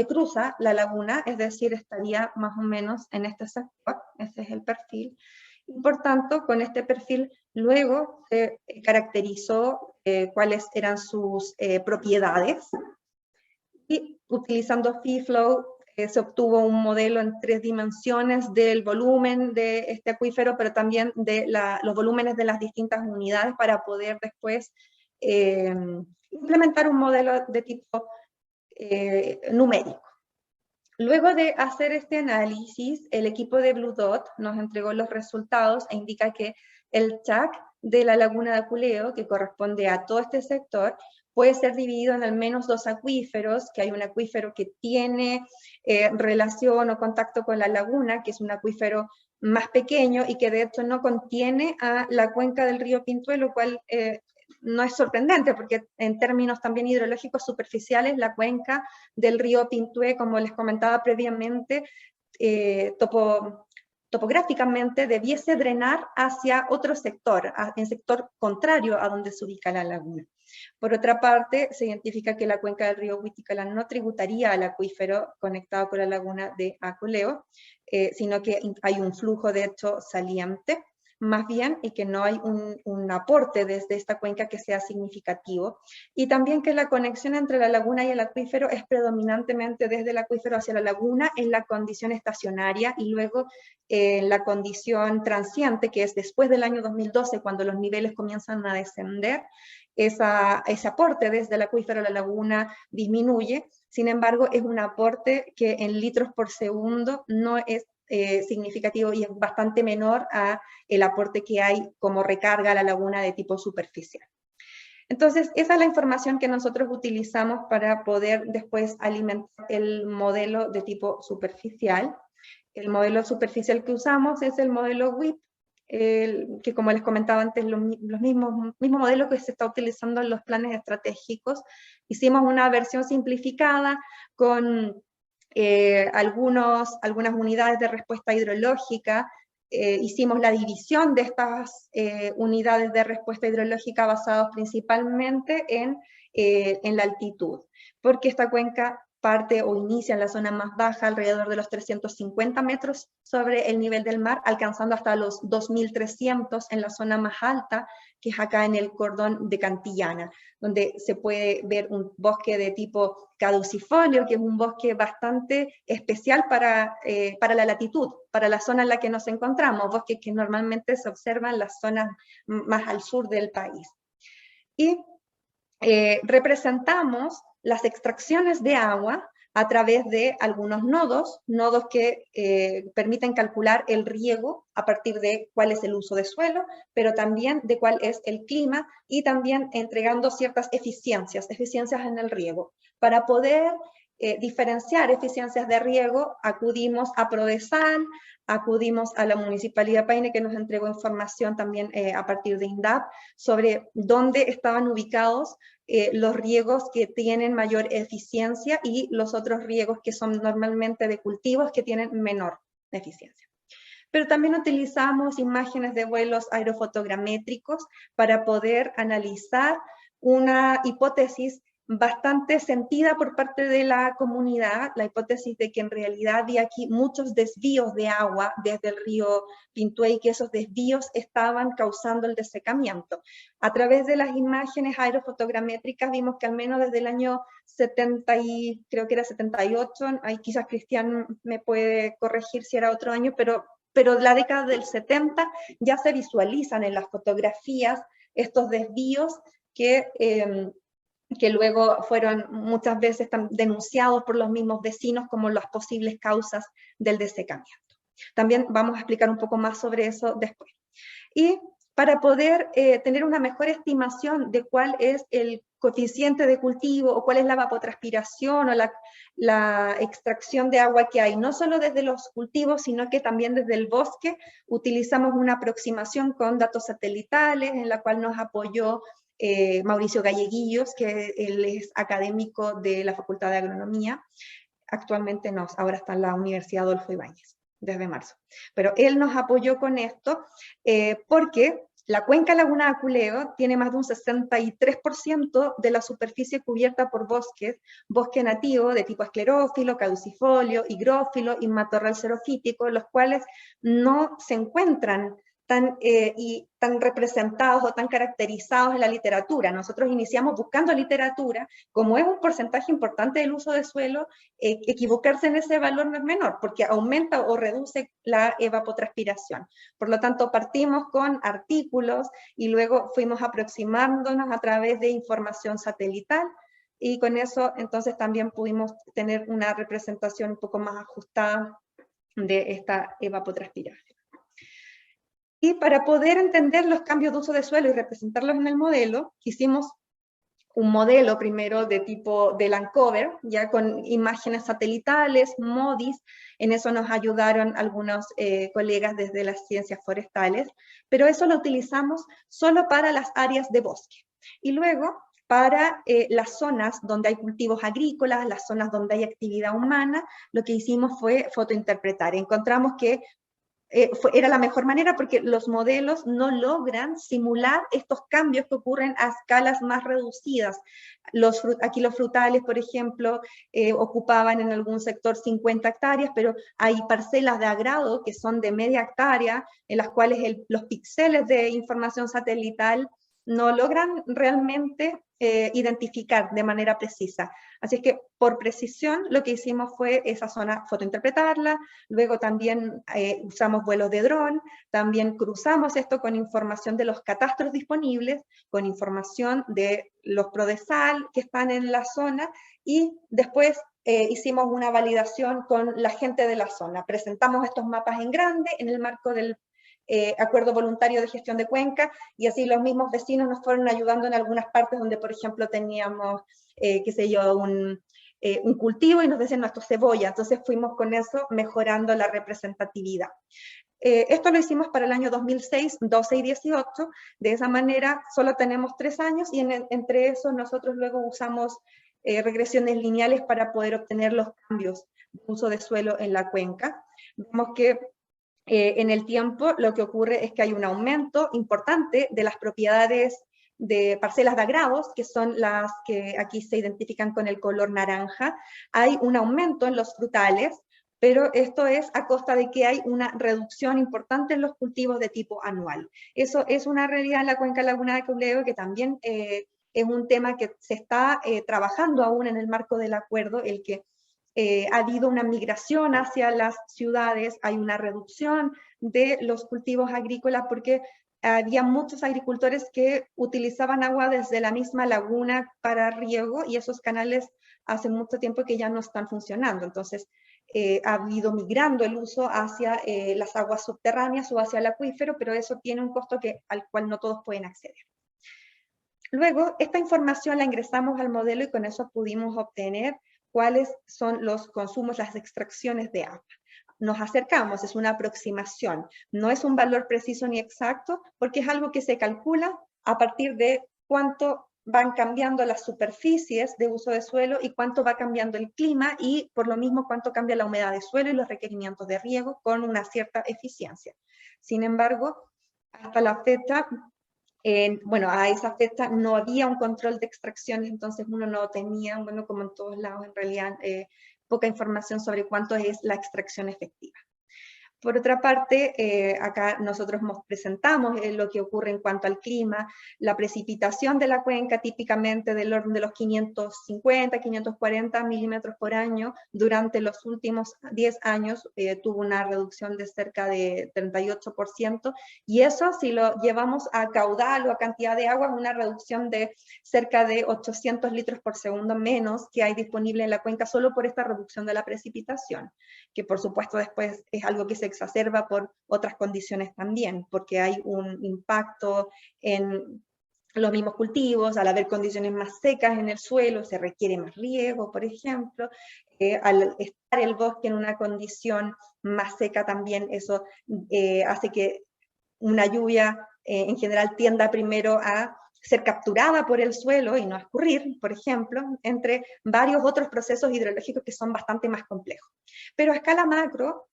cruza la laguna, es decir, estaría más o menos en este sector, ese es el perfil. Y por tanto, con este perfil luego se caracterizó cuáles eran sus propiedades, y utilizando FeeFlow se obtuvo un modelo en 3 dimensiones del volumen de este acuífero, pero también de los volúmenes de las distintas unidades, para poder después implementar un modelo de tipo numérico. Luego de hacer este análisis, el equipo de Blue Dot nos entregó los resultados e indica que el CHAC de la laguna de Aculeo, que corresponde a todo este sector, puede ser dividido en al menos 2 acuíferos, que hay un acuífero que tiene relación o contacto con la laguna, que es un acuífero más pequeño y que de hecho no contiene a la cuenca del río Pintué, lo cual no es sorprendente, porque en términos también hidrológicos superficiales, la cuenca del río Pintué, como les comentaba previamente, topográficamente debiese drenar hacia otro sector, en sector contrario a donde se ubica la laguna. Por otra parte, se identifica que la cuenca del río Huiticala no tributaría al acuífero conectado con la laguna de Aculeo, sino que hay un flujo de hecho saliente, más bien, y que no hay un aporte desde esta cuenca que sea significativo, y también que la conexión entre la laguna y el acuífero es predominantemente desde el acuífero hacia la laguna en la condición estacionaria, y luego en la condición transiente, que es después del año 2012, cuando los niveles comienzan a descender, ese aporte desde el acuífero a la laguna disminuye. Sin embargo, es un aporte que en litros por segundo no es significativo, y es bastante menor a el aporte que hay como recarga a la laguna de tipo superficial. Entonces, esa es la información que nosotros utilizamos para poder después alimentar el modelo de tipo superficial. El modelo superficial que usamos es el modelo WIP, que como les comentaba antes, los mismos modelos que se está utilizando en los planes estratégicos. Hicimos una versión simplificada con algunas unidades de respuesta hidrológica. Hicimos la división de estas unidades de respuesta hidrológica basados principalmente en la altitud, porque esta cuenca parte o inicia en la zona más baja, alrededor de los 350 metros sobre el nivel del mar, alcanzando hasta los 2.300 en la zona más alta, que es acá en el cordón de Cantillana, donde se puede ver un bosque de tipo caducifolio, que es un bosque bastante especial para la latitud, para la zona en la que nos encontramos, bosques que normalmente se observan en las zonas más al sur del país. Y representamos las extracciones de agua a través de algunos nodos que permiten calcular el riego a partir de cuál es el uso de suelo, pero también de cuál es el clima, y también entregando ciertas eficiencias en el riego, para poder diferenciar eficiencias de riego, acudimos a Prodesal, acudimos a la Municipalidad de Paine, que nos entregó información también a partir de INDAP sobre dónde estaban ubicados los riegos que tienen mayor eficiencia y los otros riegos que son normalmente de cultivos que tienen menor eficiencia. Pero también utilizamos imágenes de vuelos aerofotogramétricos para poder analizar una hipótesis bastante sentida por parte de la comunidad, la hipótesis de que en realidad había aquí muchos desvíos de agua desde el río Pintué y que esos desvíos estaban causando el desecamiento. A través de las imágenes aerofotogramétricas vimos que al menos desde el año 70 y creo que era 78, ahí quizás Cristian me puede corregir si era otro año, pero la década del 70 ya se visualizan en las fotografías estos desvíos que luego fueron muchas veces denunciados por los mismos vecinos como las posibles causas del desecamiento. También vamos a explicar un poco más sobre eso después. Y para poder tener una mejor estimación de cuál es el coeficiente de cultivo o cuál es la evapotranspiración o la extracción de agua que hay, no solo desde los cultivos, sino que también desde el bosque, utilizamos una aproximación con datos satelitales en la cual nos apoyó Mauricio Galleguillos, que él es académico de la Facultad de Agronomía, actualmente no, ahora está en la Universidad Adolfo Ibáñez, desde marzo. Pero él nos apoyó con esto porque la cuenca Laguna de Aculeo tiene más de un 63% de la superficie cubierta por bosques, bosque nativo de tipo esclerófilo, caducifolio, higrófilo y matorral xerofítico, los cuales no se encuentran tan representados o tan caracterizados en la literatura. Nosotros iniciamos buscando literatura, como es un porcentaje importante del uso de suelo, equivocarse en ese valor no es menor, porque aumenta o reduce la evapotranspiración. Por lo tanto, partimos con artículos y luego fuimos aproximándonos a través de información satelital, y con eso entonces también pudimos tener una representación un poco más ajustada de esta evapotranspiración. Y para poder entender los cambios de uso de suelo y representarlos en el modelo, hicimos un modelo primero de tipo de Landcover, ya con imágenes satelitales, MODIS, en eso nos ayudaron algunos colegas desde las ciencias forestales, pero eso lo utilizamos solo para las áreas de bosque. Y luego, para las zonas donde hay cultivos agrícolas, las zonas donde hay actividad humana, lo que hicimos fue fotointerpretar. Encontramos que era la mejor manera porque los modelos no logran simular estos cambios que ocurren a escalas más reducidas. Aquí los frutales, por ejemplo, ocupaban en algún sector 50 hectáreas, pero hay parcelas de agrado que son de media hectárea, en las cuales los píxeles de información satelital no logran realmente identificar de manera precisa. Así es que por precisión lo que hicimos fue esa zona fotointerpretarla, luego también usamos vuelos de dron, también cruzamos esto con información de los catastros disponibles, con información de los Prodesal que están en la zona, y después hicimos una validación con la gente de la zona. Presentamos estos mapas en grande en el marco del acuerdo voluntario de gestión de cuenca, y así los mismos vecinos nos fueron ayudando en algunas partes donde, por ejemplo, teníamos, qué sé yo, un cultivo y nos decían nuestro cebolla, entonces fuimos con eso mejorando la representatividad. Esto lo hicimos para el año 2006, 12 y 18, de esa manera solo tenemos 3 años y entre esos nosotros luego usamos regresiones lineales para poder obtener los cambios de uso de suelo en la cuenca. Vemos que en el tiempo lo que ocurre es que hay un aumento importante de las propiedades de parcelas de agrados, que son las que aquí se identifican con el color naranja. Hay un aumento en los frutales, pero esto es a costa de que hay una reducción importante en los cultivos de tipo anual. Eso es una realidad en la cuenca Laguna de Aculeo, que también es un tema que se está trabajando aún en el marco del acuerdo, el que ha habido una migración hacia las ciudades, hay una reducción de los cultivos agrícolas porque había muchos agricultores que utilizaban agua desde la misma laguna para riego y esos canales hace mucho tiempo que ya no están funcionando. Entonces, ha habido migrando el uso hacia las aguas subterráneas o hacia el acuífero, pero eso tiene un costo al cual no todos pueden acceder. Luego, esta información la ingresamos al modelo y con eso pudimos obtener cuáles son los consumos, las extracciones de agua. Nos acercamos, es una aproximación, no es un valor preciso ni exacto, porque es algo que se calcula a partir de cuánto van cambiando las superficies de uso de suelo y cuánto va cambiando el clima y por lo mismo cuánto cambia la humedad de suelo y los requerimientos de riego con una cierta eficiencia. Sin embargo, hasta la fecha, bueno, a esa fecha no había un control de extracciones, entonces uno no tenía, bueno, como en todos lados en realidad, poca información sobre cuánto es la extracción efectiva. Por otra parte, acá nosotros presentamos lo que ocurre en cuanto al clima. La precipitación de la cuenca típicamente del orden de los 550, 540 milímetros por año durante los últimos 10 años tuvo una reducción de cerca de 38%, y eso si lo llevamos a caudal o a cantidad de agua, una reducción de cerca de 800 litros por segundo menos que hay disponible en la cuenca solo por esta reducción de la precipitación, que por supuesto después es algo que se exacerba por otras condiciones también, porque hay un impacto en los mismos cultivos, al haber condiciones más secas en el suelo, se requiere más riego, por ejemplo, al estar el bosque en una condición más seca también eso hace que una lluvia en general tienda primero a ser capturada por el suelo y no a escurrir, por ejemplo, entre varios otros procesos hidrológicos que son bastante más complejos. Pero a escala macro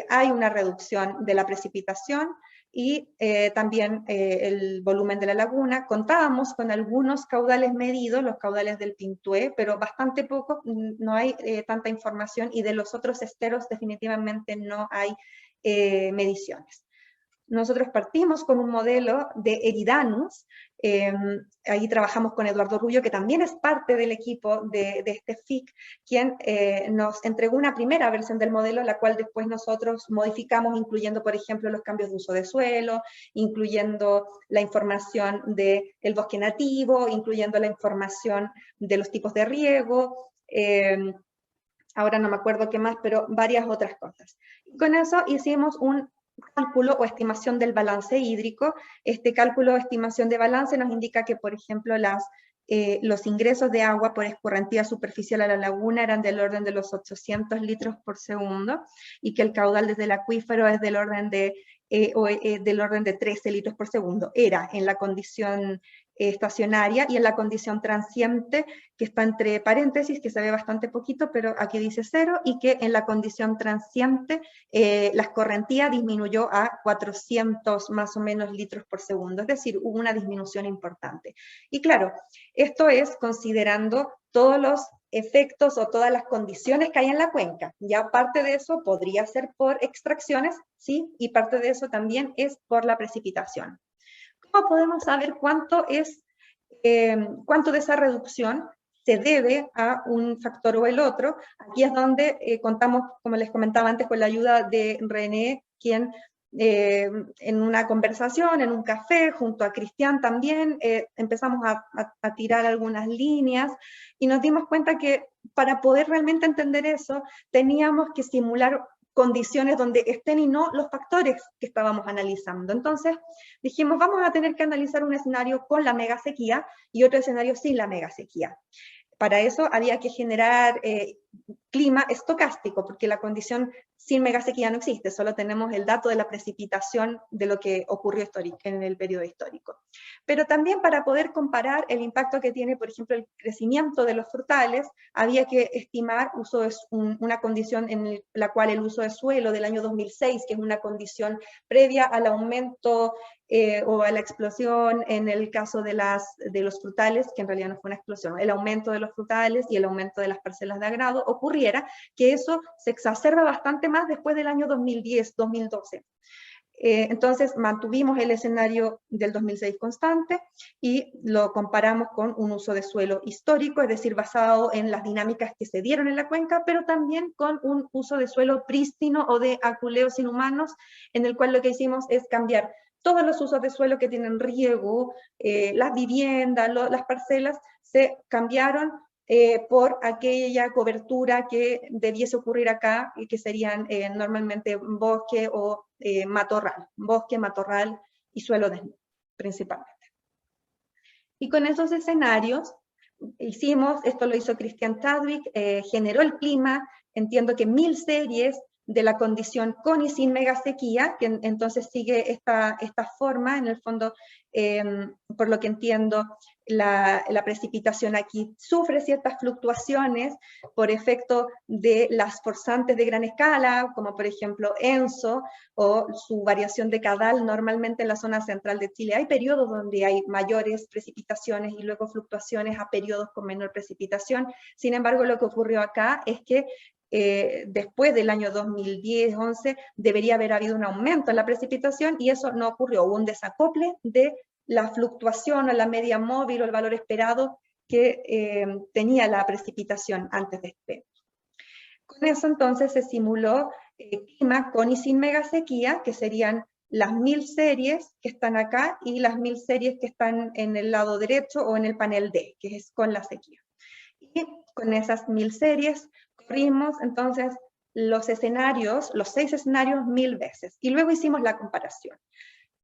hay una reducción de la precipitación y también el volumen de la laguna. Contábamos con algunos caudales medidos, los caudales del Pintué, pero bastante poco, no hay tanta información, y de los otros esteros definitivamente no hay mediciones. Nosotros partimos con un modelo de Eridanus, ahí trabajamos con Eduardo Rubio, que también es parte del equipo de este FIC, quien nos entregó una primera versión del modelo, la cual después nosotros modificamos, incluyendo, por ejemplo, los cambios de uso de suelo, incluyendo la información del bosque nativo, incluyendo la información de los tipos de riego, ahora no me acuerdo qué más, pero varias otras cosas. Y con eso hicimos un cálculo o estimación del balance hídrico. Este cálculo o estimación de balance nos indica que, por ejemplo, los ingresos de agua por escorrentía superficial a la laguna eran del orden de los 800 litros por segundo, y que el caudal desde el acuífero es del orden de 13 litros por segundo. Era en la condición estacionaria, y en la condición transiente, que está entre paréntesis, que se ve bastante poquito, pero aquí dice 0, y que en la condición transiente la escorrentía disminuyó a 400 más o menos litros por segundo, es decir, hubo una disminución importante. Y claro, esto es considerando todos los efectos o todas las condiciones que hay en la cuenca. Ya parte de eso podría ser por extracciones, sí, y parte de eso también es por la precipitación. ¿Cómo podemos saber cuánto de esa reducción se debe a un factor o el otro? Aquí es donde contamos, como les comentaba antes, con la ayuda de René, quien en una conversación, en un café, junto a Cristian también, empezamos a tirar algunas líneas y nos dimos cuenta que para poder realmente entender eso, teníamos que simular condiciones donde estén y no los factores que estábamos analizando. Entonces dijimos, vamos a tener que analizar un escenario con la mega sequía y otro escenario sin la mega sequía. Para eso había que generar clima estocástico, porque la condición sin megasequía no existe, solo tenemos el dato de la precipitación de lo que ocurrió en el periodo histórico. Pero también para poder comparar el impacto que tiene, por ejemplo, el crecimiento de los frutales, había que estimar una condición en la cual el uso de suelo del año 2006, que es una condición previa al aumento o a la explosión en el caso de los frutales, que en realidad no fue una explosión, el aumento de los frutales y el aumento de las parcelas de agrado, ocurriera, que eso se exacerba bastante más después del año 2010, 2012. Entonces mantuvimos el escenario del 2006 constante y lo comparamos con un uso de suelo histórico, es decir, basado en las dinámicas que se dieron en la cuenca, pero también con un uso de suelo prístino o de aculeos inhumanos, en el cual lo que hicimos es cambiar todos los usos de suelo que tienen riego, las viviendas, las parcelas, se cambiaron por aquella cobertura que debiese ocurrir acá, y que serían normalmente bosque o matorral, bosque, matorral y suelo desnudo, principalmente. Y con esos escenarios esto lo hizo Christian Chadwick, generó el clima, entiendo que 1000 series de la condición con y sin megasequía, que entonces sigue esta forma, en el fondo, por lo que entiendo, la precipitación aquí sufre ciertas fluctuaciones por efecto de las forzantes de gran escala, como por ejemplo ENSO, o su variación decadal. Normalmente en la zona central de Chile hay periodos donde hay mayores precipitaciones y luego fluctuaciones a periodos con menor precipitación. Sin embargo, lo que ocurrió acá es que después del año 2010-11 debería haber habido un aumento en la precipitación y eso no ocurrió. Hubo un desacople de la fluctuación o la media móvil o el valor esperado que tenía la precipitación antes de este. Con eso entonces se simuló clima con y sin megasequía, que serían las 1000 series que están acá y las 1000 series que están en el lado derecho o en el panel D, que es con la sequía. Y con esas 1000 series corrimos entonces los escenarios, los 6 escenarios 1000 veces, y luego hicimos la comparación.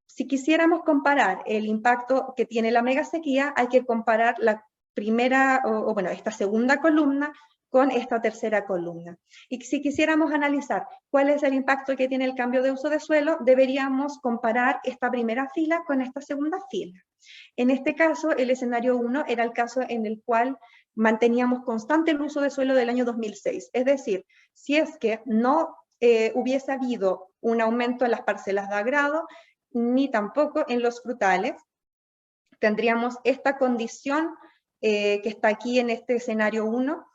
Si quisiéramos comparar el impacto que tiene la megasequía, hay que comparar la primera, bueno, esta segunda columna con esta tercera columna. Y si quisiéramos analizar cuál es el impacto que tiene el cambio de uso de suelo, deberíamos comparar esta primera fila con esta segunda fila. En este caso, el escenario 1 era el caso en el cual manteníamos constante el uso de suelo del año 2006. Es decir, si es que no hubiese habido un aumento en las parcelas de agrado, ni tampoco en los frutales, tendríamos esta condición que está aquí en este escenario 1,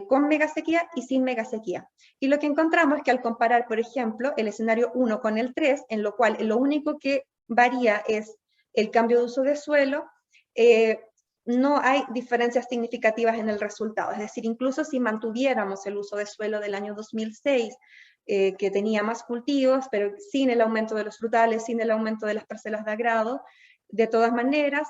con megasequía y sin megasequía. Y lo que encontramos es que al comparar, por ejemplo, el escenario 1 con el 3, en lo cual lo único que varía es el cambio de uso de suelo, no hay diferencias significativas en el resultado. Es decir, incluso si mantuviéramos el uso de suelo del año 2006, que tenía más cultivos, pero sin el aumento de los frutales, sin el aumento de las parcelas de agrado, de todas maneras,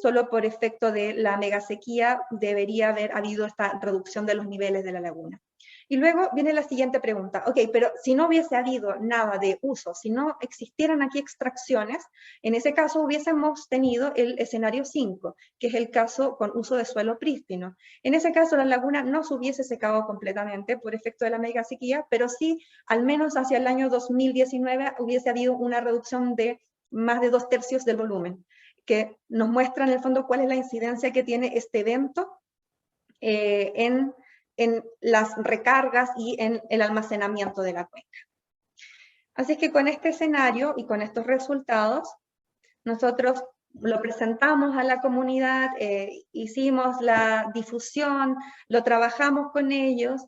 solo por efecto de la megasequía debería haber habido esta reducción de los niveles de la laguna. Y luego viene la siguiente pregunta, ok, pero si no hubiese habido nada de uso, si no existieran aquí extracciones, en ese caso hubiésemos tenido el escenario 5, que es el caso con uso de suelo prístino. En ese caso la laguna no se hubiese secado completamente por efecto de la megasequía, pero sí, al menos hacia el año 2019, hubiese habido una reducción de más de 2/3 del volumen, que nos muestra en el fondo cuál es la incidencia que tiene este evento en las recargas y en el almacenamiento de la cuenca. Así que con este escenario y con estos resultados, nosotros lo presentamos a la comunidad, hicimos la difusión, lo trabajamos con ellos.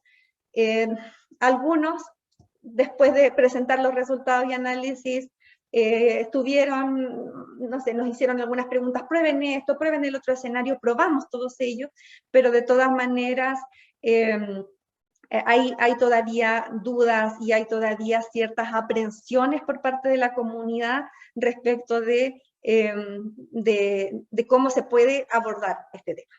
Algunos, después de presentar los resultados y análisis, no sé, nos hicieron algunas preguntas, prueben esto, prueben el otro escenario, probamos todos ellos, pero de todas maneras hay todavía dudas y hay todavía ciertas aprensiones por parte de la comunidad respecto de cómo se puede abordar este tema.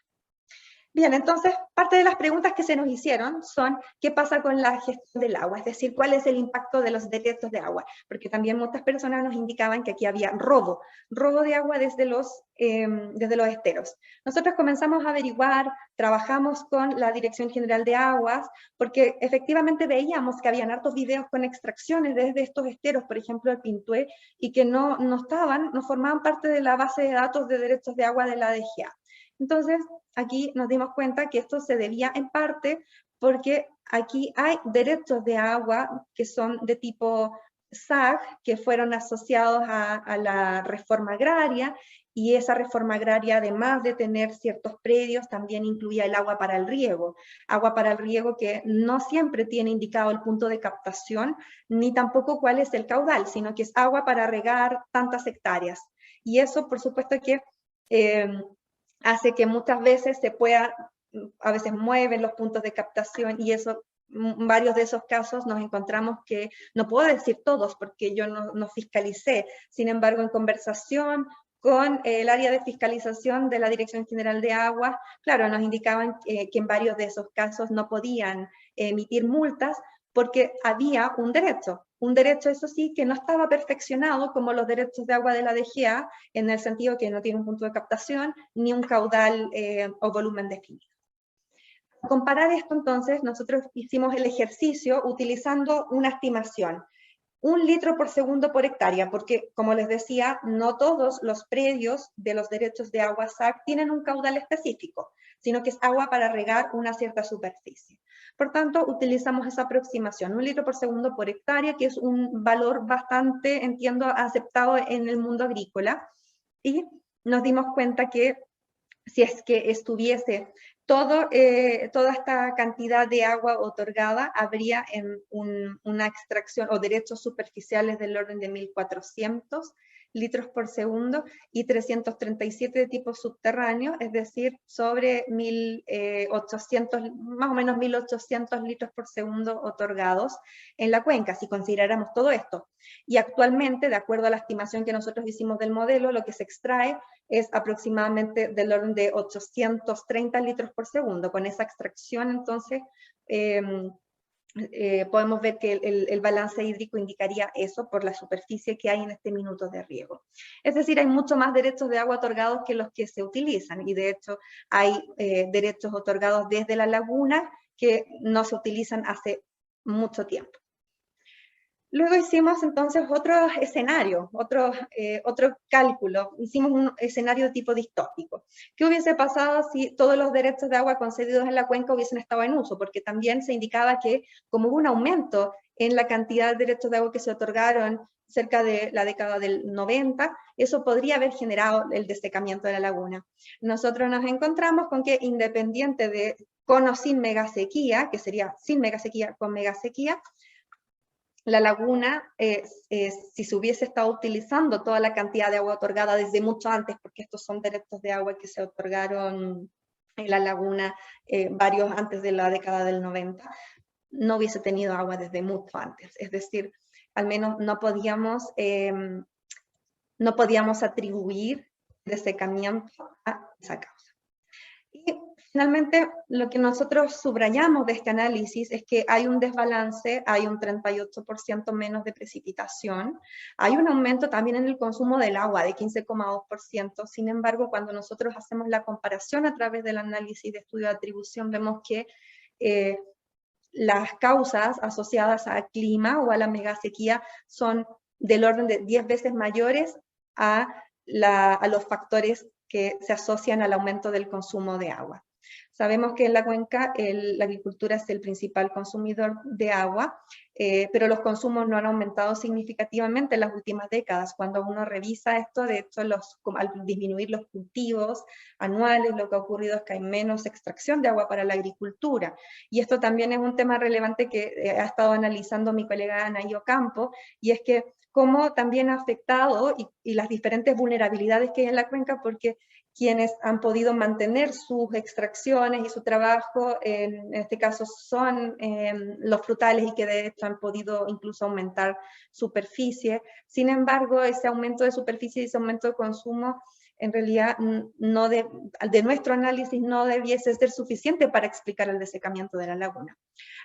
Bien, entonces, parte de las preguntas que se nos hicieron son, ¿qué pasa con la gestión del agua? Es decir, ¿cuál es el impacto de los derechos de agua? Porque también muchas personas nos indicaban que aquí había robo de agua desde los esteros. Nosotros comenzamos a averiguar, trabajamos con la Dirección General de Aguas, porque efectivamente veíamos que habían hartos videos con extracciones desde estos esteros, por ejemplo el Pintué, y que no formaban parte de la base de datos de derechos de agua de la DGA. Entonces, aquí nos dimos cuenta que esto se debía en parte porque aquí hay derechos de agua que son de tipo SAG, que fueron asociados a la reforma agraria, y esa reforma agraria, además de tener ciertos predios, también incluía el agua para el riego que no siempre tiene indicado el punto de captación, ni tampoco cuál es el caudal, sino que es agua para regar tantas hectáreas. Y eso, por supuesto que hace que muchas veces a veces mueven los puntos de captación, y eso, en varios de esos casos nos encontramos que, no puedo decir todos porque yo no fiscalicé, sin embargo en conversación con el área de fiscalización de la Dirección General de Aguas, claro, nos indicaban que en varios de esos casos no podían emitir multas porque había un derecho. un derecho, eso sí, que no estaba perfeccionado como los derechos de agua de la DGA, en el sentido que no tiene un punto de captación ni un caudal o volumen definido. Para comparar esto, entonces, nosotros hicimos el ejercicio utilizando una estimación. 1 litro por segundo por hectárea, porque, como les decía, no todos los predios de los derechos de agua SAC tienen un caudal específico, sino que es agua para regar una cierta superficie. Por tanto, utilizamos esa aproximación, 1 litro por segundo por hectárea, que es un valor bastante, entiendo, aceptado en el mundo agrícola, y nos dimos cuenta que si es que estuviese toda esta cantidad de agua otorgada, habría una extracción o derechos superficiales del orden de 1.400 litros por segundo y 337 de tipo subterráneo, es decir, sobre 1.800, más o menos 1.800 litros por segundo otorgados en la cuenca, si consideráramos todo esto. Y actualmente, de acuerdo a la estimación que nosotros hicimos del modelo, lo que se extrae es aproximadamente del orden de 830 litros por segundo. Con esa extracción, entonces, podemos ver que el balance hídrico indicaría eso por la superficie que hay en este minuto de riego. Es decir, hay mucho más derechos de agua otorgados que los que se utilizan, y de hecho hay derechos otorgados desde la laguna que no se utilizan hace mucho tiempo. Luego hicimos entonces otro escenario, otro cálculo, hicimos un escenario de tipo distópico. ¿Qué hubiese pasado si todos los derechos de agua concedidos en la cuenca hubiesen estado en uso? Porque también se indicaba que como hubo un aumento en la cantidad de derechos de agua que se otorgaron cerca de la década del 90, eso podría haber generado el desecamiento de la laguna. Nosotros nos encontramos con que independiente de con o sin megasequía, que sería sin megasequía, con megasequía, la laguna, si se hubiese estado utilizando toda la cantidad de agua otorgada desde mucho antes, porque estos son derechos de agua que se otorgaron en la laguna varios antes de la década del 90, no hubiese tenido agua desde mucho antes. Es decir, al menos no podíamos atribuir desecamiento a esa causa. Y finalmente, lo que nosotros subrayamos de este análisis es que hay un desbalance, hay un 38% menos de precipitación, hay un aumento también en el consumo del agua de 15,2%, sin embargo, cuando nosotros hacemos la comparación a través del análisis de estudio de atribución, vemos que las causas asociadas al clima o a la megasequía son del orden de 10 veces mayores a los factores que se asocian al aumento del consumo de agua. Sabemos que en la cuenca la agricultura es el principal consumidor de agua, pero los consumos no han aumentado significativamente en las últimas décadas. Cuando uno revisa esto, de hecho, al disminuir los cultivos anuales, lo que ha ocurrido es que hay menos extracción de agua para la agricultura. Y esto también es un tema relevante que ha estado analizando mi colega Anaí Ocampo, y es que cómo también ha afectado y las diferentes vulnerabilidades que hay en la cuenca, porque quienes han podido mantener sus extracciones y su trabajo, en este caso son los frutales, y que de hecho han podido incluso aumentar superficie. Sin embargo, ese aumento de superficie y ese aumento de consumo, en realidad, de nuestro análisis, no debiese ser suficiente para explicar el desecamiento de la laguna.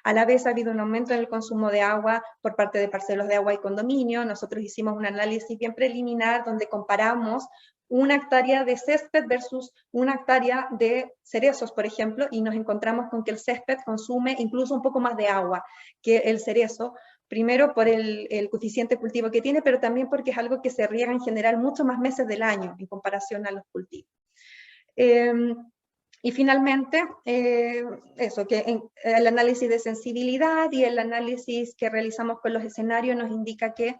A la vez ha habido un aumento en el consumo de agua por parte de parcelos de agua y condominio. Nosotros hicimos un análisis bien preliminar donde comparamos una hectárea de césped versus una hectárea de cerezos, por ejemplo, y nos encontramos con que el césped consume incluso un poco más de agua que el cerezo, primero por el coeficiente cultivo que tiene, pero también porque es algo que se riega en general muchos más meses del año en comparación a los cultivos. Y finalmente, eso, que el análisis de sensibilidad y el análisis que realizamos con los escenarios nos indica que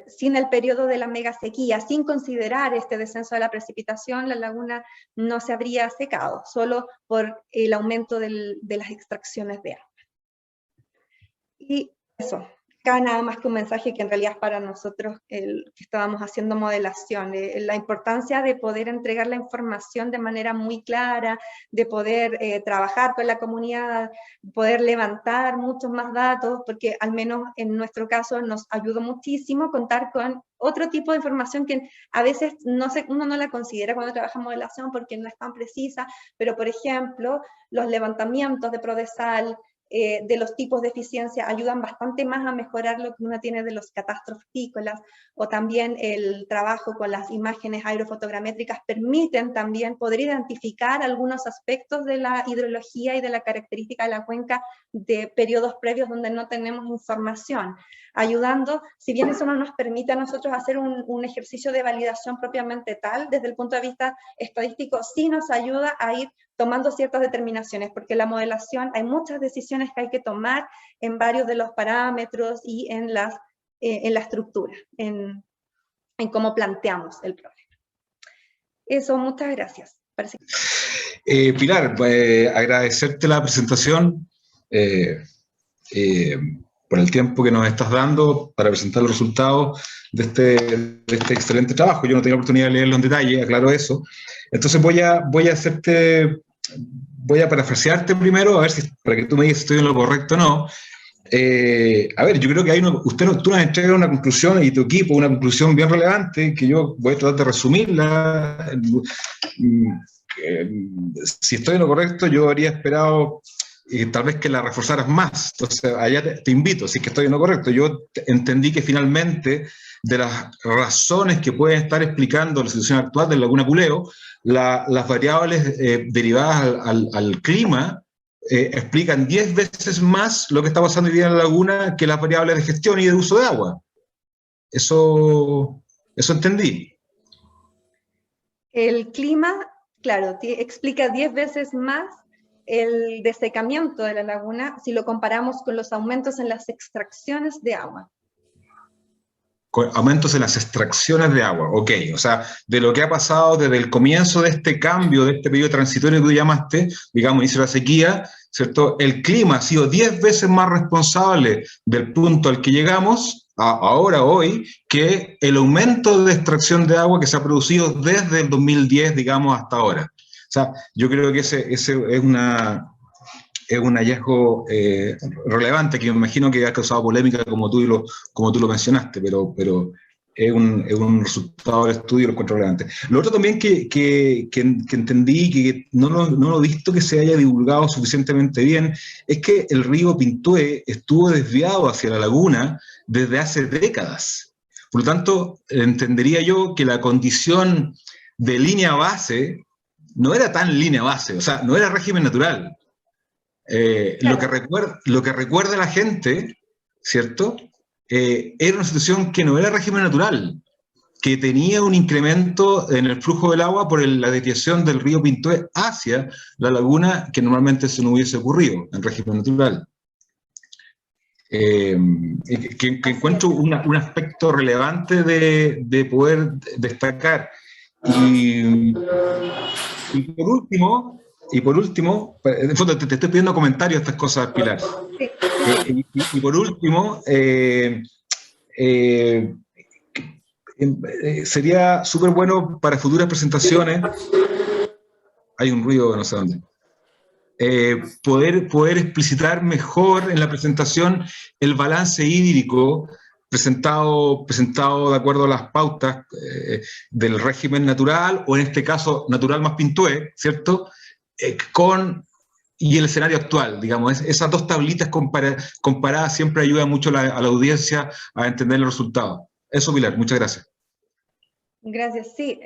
sin el periodo de la megasequía, sin considerar este descenso de la precipitación, la laguna no se habría secado, solo por el aumento de las extracciones de agua. Y eso, acá nada más que un mensaje que en realidad es para nosotros que estábamos haciendo modelación, la importancia de poder entregar la información de manera muy clara, de poder trabajar con la comunidad, poder levantar muchos más datos, porque al menos en nuestro caso nos ayudó muchísimo contar con otro tipo de información que a veces uno no la considera cuando trabaja en modelación porque no es tan precisa, pero por ejemplo, los levantamientos de Prodesal, de los tipos de eficiencia ayudan bastante más a mejorar lo que uno tiene de los catástrofes agrícolas, o también el trabajo con las imágenes aerofotogramétricas permiten también poder identificar algunos aspectos de la hidrología y de la característica de la cuenca de periodos previos donde no tenemos información, ayudando, si bien eso no nos permite a nosotros hacer un ejercicio de validación propiamente tal, desde el punto de vista estadístico, sí nos ayuda a ir tomando ciertas determinaciones, porque la modelación, hay muchas decisiones que hay que tomar en varios de los parámetros y en la estructura, en cómo planteamos el problema. Eso, muchas gracias. Pilar, agradecerte la presentación por el tiempo que nos estás dando para presentar los resultados de este excelente trabajo. Yo no tenía la oportunidad de leerlo en detalle, aclaro eso. Entonces voy a parafrasearte primero, a ver si, para que tú me digas si estoy en lo correcto o no. A ver, yo creo que tú nos entregas una conclusión y tu equipo una conclusión bien relevante que yo voy a tratar de resumirla. Si estoy en lo correcto, yo habría esperado tal vez que la reforzaras más. Entonces, allá te invito, si es que estoy en lo correcto. Yo entendí que finalmente, de las razones que pueden estar explicando la situación actual de Laguna Culeo, las variables derivadas al clima explican 10 veces más lo que está pasando hoy día en la laguna que las variables de gestión y de uso de agua. Eso entendí. El clima, claro, explica 10 veces más el desecamiento de la laguna si lo comparamos con los aumentos en las extracciones de agua. Con aumentos en las extracciones de agua, ok. O sea, de lo que ha pasado desde el comienzo de este cambio, de este periodo transitorio que tú llamaste, digamos, inicio de la sequía, ¿cierto? El clima ha sido 10 veces más responsable del punto al que llegamos, hoy, que el aumento de extracción de agua que se ha producido desde el 2010, digamos, hasta ahora. O sea, yo creo que ese es un hallazgo relevante, que me imagino que ha causado polémica como tú lo mencionaste, pero es un resultado del estudio y lo encuentro relevante. Lo otro también que entendí, que no lo he visto que se haya divulgado suficientemente bien, es que el río Pintué estuvo desviado hacia la laguna desde hace décadas. Por lo tanto, entendería yo que la condición de línea base no era tan línea base, o sea, no era régimen natural. Claro. Lo que recuerda la gente, ¿cierto? Era una situación que no era régimen natural, que tenía un incremento en el flujo del agua por la desviación del río Pintué hacia la laguna, que normalmente eso no hubiese ocurrido en régimen natural. Que encuentro un aspecto relevante de poder destacar. Y por último, en fondo te estoy pidiendo comentarios a estas cosas, Pilar. Y por último, sería súper bueno para futuras presentaciones, hay un ruido no sé dónde, poder explicitar mejor en la presentación el balance hídrico presentado de acuerdo a las pautas del régimen natural, o en este caso natural más Pintué, ¿cierto? Y el escenario actual, digamos, esas dos tablitas comparadas siempre ayudan mucho a la audiencia a entender los resultados. Eso, Pilar, muchas gracias. Gracias, sí.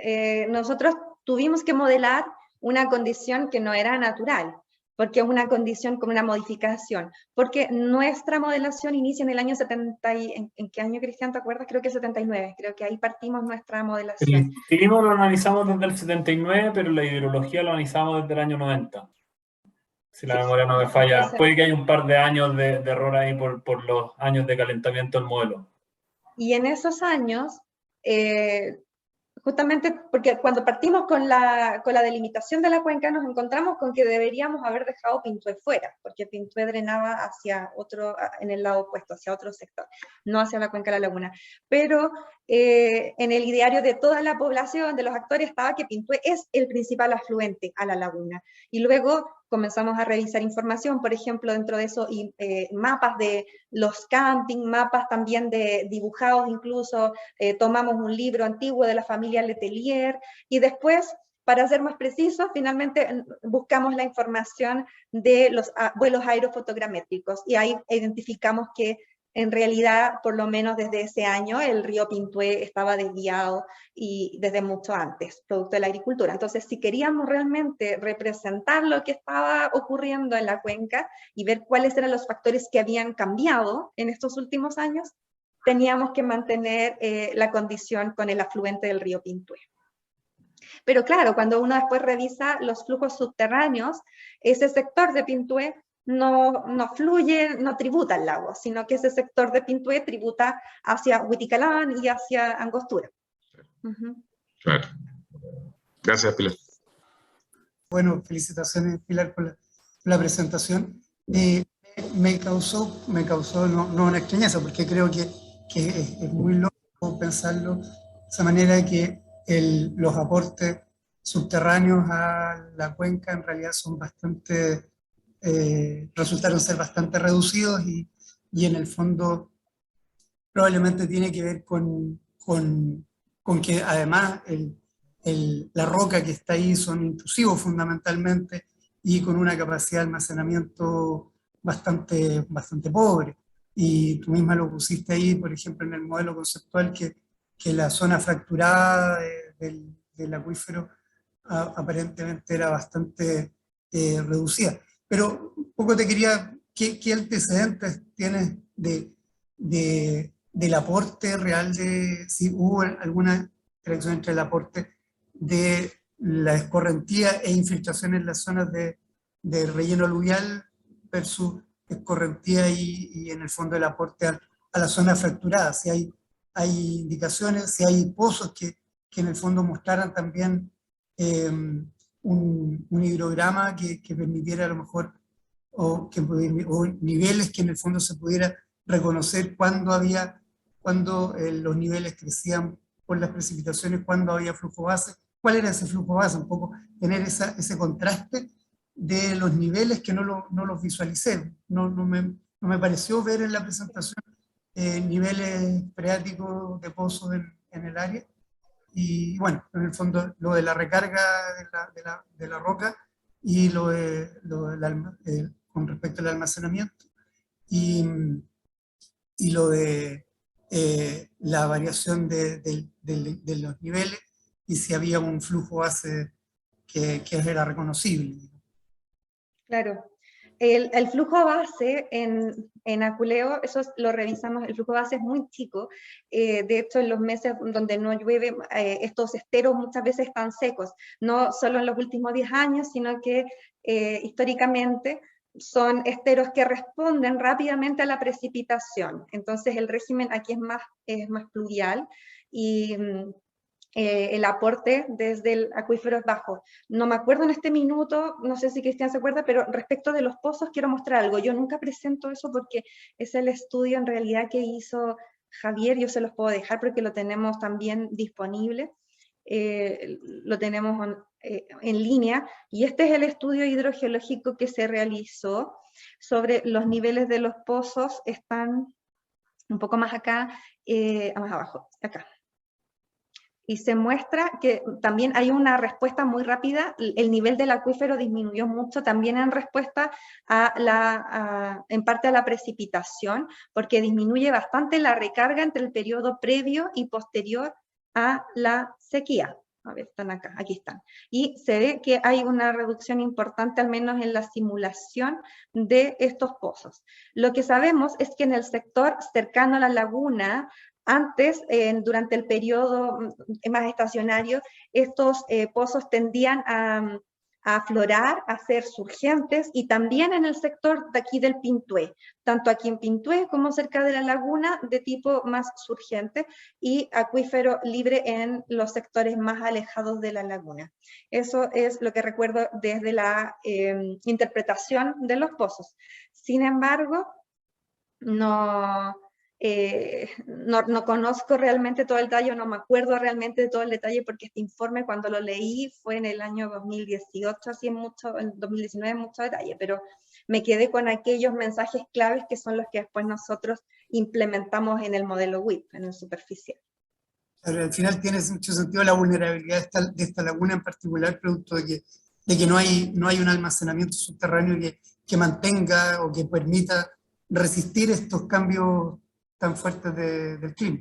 Nosotros tuvimos que modelar una condición que no era natural, porque es una condición con una modificación, porque nuestra modelación inicia en el año 70, ¿en qué año, Cristian, te acuerdas? Creo que 79, creo que ahí partimos nuestra modelación. El clima lo analizamos desde el 79, pero la hidrología lo analizamos desde el año 90. Si la memoria no me falla, puede que haya un par de años de error ahí por los años de calentamiento del modelo. Y en esos años, justamente porque cuando partimos con la delimitación de la cuenca nos encontramos con que deberíamos haber dejado Pintué fuera, porque Pintué drenaba hacia en el lado opuesto, hacia otro sector, no hacia la cuenca de la laguna. Pero en el ideario de toda la población, de los actores, estaba que Pintué es el principal afluente a la laguna. Y luego comenzamos a revisar información, por ejemplo, dentro de eso, mapas de los camping, mapas también de dibujados incluso, tomamos un libro antiguo de la familia Letelier, y después Para ser más precisos, finalmente buscamos la información de los vuelos aerofotogramétricos y ahí identificamos que en realidad, por lo menos desde ese año, el río Pintué estaba desviado y desde mucho antes, producto de la agricultura. Entonces, si queríamos realmente representar lo que estaba ocurriendo en la cuenca y ver cuáles eran los factores que habían cambiado en estos últimos años, teníamos que mantener la condición con el afluente del río Pintué. Pero claro, cuando uno después revisa los flujos subterráneos, ese sector de Pintué no fluye, no tributa al lago, sino que ese sector de Pintué tributa hacia Huiticalán y hacia Angostura. Claro. Gracias, Pilar. Bueno, felicitaciones, Pilar, por la presentación. Me causó no una extrañeza, porque creo que es muy lógico pensarlo de esa manera, de que los aportes subterráneos a la cuenca en realidad son resultaron ser bastante reducidos y en el fondo probablemente tiene que ver con que además la roca que está ahí son intrusivos fundamentalmente y con una capacidad de almacenamiento bastante pobre. Y tú misma lo pusiste ahí, por ejemplo, en el modelo conceptual, que la zona fracturada del acuífero aparentemente era bastante reducida. Pero un poco te quería, ¿qué antecedentes tienes del aporte real si hubo alguna interacción entre el aporte de la escorrentía e infiltración en las zonas de relleno aluvial versus escorrentía y en el fondo el aporte a la zona fracturada? Si hay indicaciones, si hay pozos que en el fondo mostraran también un hidrograma que permitiera a lo mejor, o niveles que en el fondo se pudiera reconocer cuando los niveles crecían por las precipitaciones, cuando había flujo base, cuál era ese flujo base, un poco tener ese contraste de los niveles que no los visualicé. No me pareció ver en la presentación niveles freáticos de pozos en el área. Y bueno, en el fondo lo de la recarga de la roca y con respecto al almacenamiento y lo de la variación de los niveles y si había un flujo base que era reconocible. Claro. El flujo base en Aculeo, eso lo revisamos, el flujo base es muy chico. De hecho, en los meses donde no llueve, estos esteros muchas veces están secos, no solo en los últimos 10 años, sino que históricamente son esteros que responden rápidamente a la precipitación. Entonces el régimen aquí es más pluvial y el aporte desde el acuífero es bajo. No me acuerdo en este minuto, no sé si Cristian se acuerda, pero respecto de los pozos quiero mostrar algo. Yo nunca presento eso porque es el estudio en realidad que hizo Javier, yo se los puedo dejar porque lo tenemos también disponible, lo tenemos en línea, y este es el estudio hidrogeológico que se realizó sobre los niveles de los pozos, están un poco más acá, más abajo, acá. Y se muestra que también hay una respuesta muy rápida, el nivel del acuífero disminuyó mucho también en respuesta en parte a la precipitación, porque disminuye bastante la recarga entre el periodo previo y posterior a la sequía. A ver, están acá, aquí están. Y se ve que hay una reducción importante, al menos en la simulación de estos pozos. Lo que sabemos es que en el sector cercano a la laguna, antes, durante el periodo más estacionario, estos pozos tendían a aflorar, a ser surgentes, y también en el sector de aquí del Pintué, tanto aquí en Pintué como cerca de la laguna, de tipo más surgente, y acuífero libre en los sectores más alejados de la laguna. Eso es lo que recuerdo desde la interpretación de los pozos. Sin embargo, no conozco realmente todo el detalle, no me acuerdo realmente de todo el detalle, porque este informe cuando lo leí fue en el año 2018, así en 2019 en mucho detalle, pero me quedé con aquellos mensajes claves que son los que después nosotros implementamos en el modelo WIP, en el superficial. Pero al final tiene mucho sentido la vulnerabilidad de esta laguna en particular, producto de que no hay un almacenamiento subterráneo que mantenga o que permita resistir estos cambios tan fuertes del clima.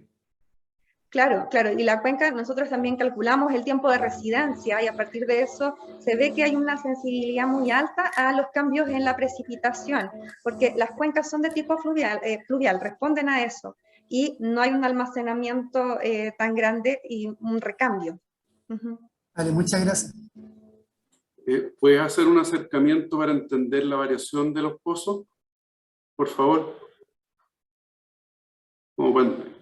Claro, claro, y la cuenca, nosotros también calculamos el tiempo de residencia y a partir de eso se ve que hay una sensibilidad muy alta a los cambios en la precipitación, porque las cuencas son de tipo fluvial, responden a eso, y no hay un almacenamiento tan grande y un recambio. Vale, muchas gracias. ¿Puedes hacer un acercamiento para entender la variación de los pozos? Por favor.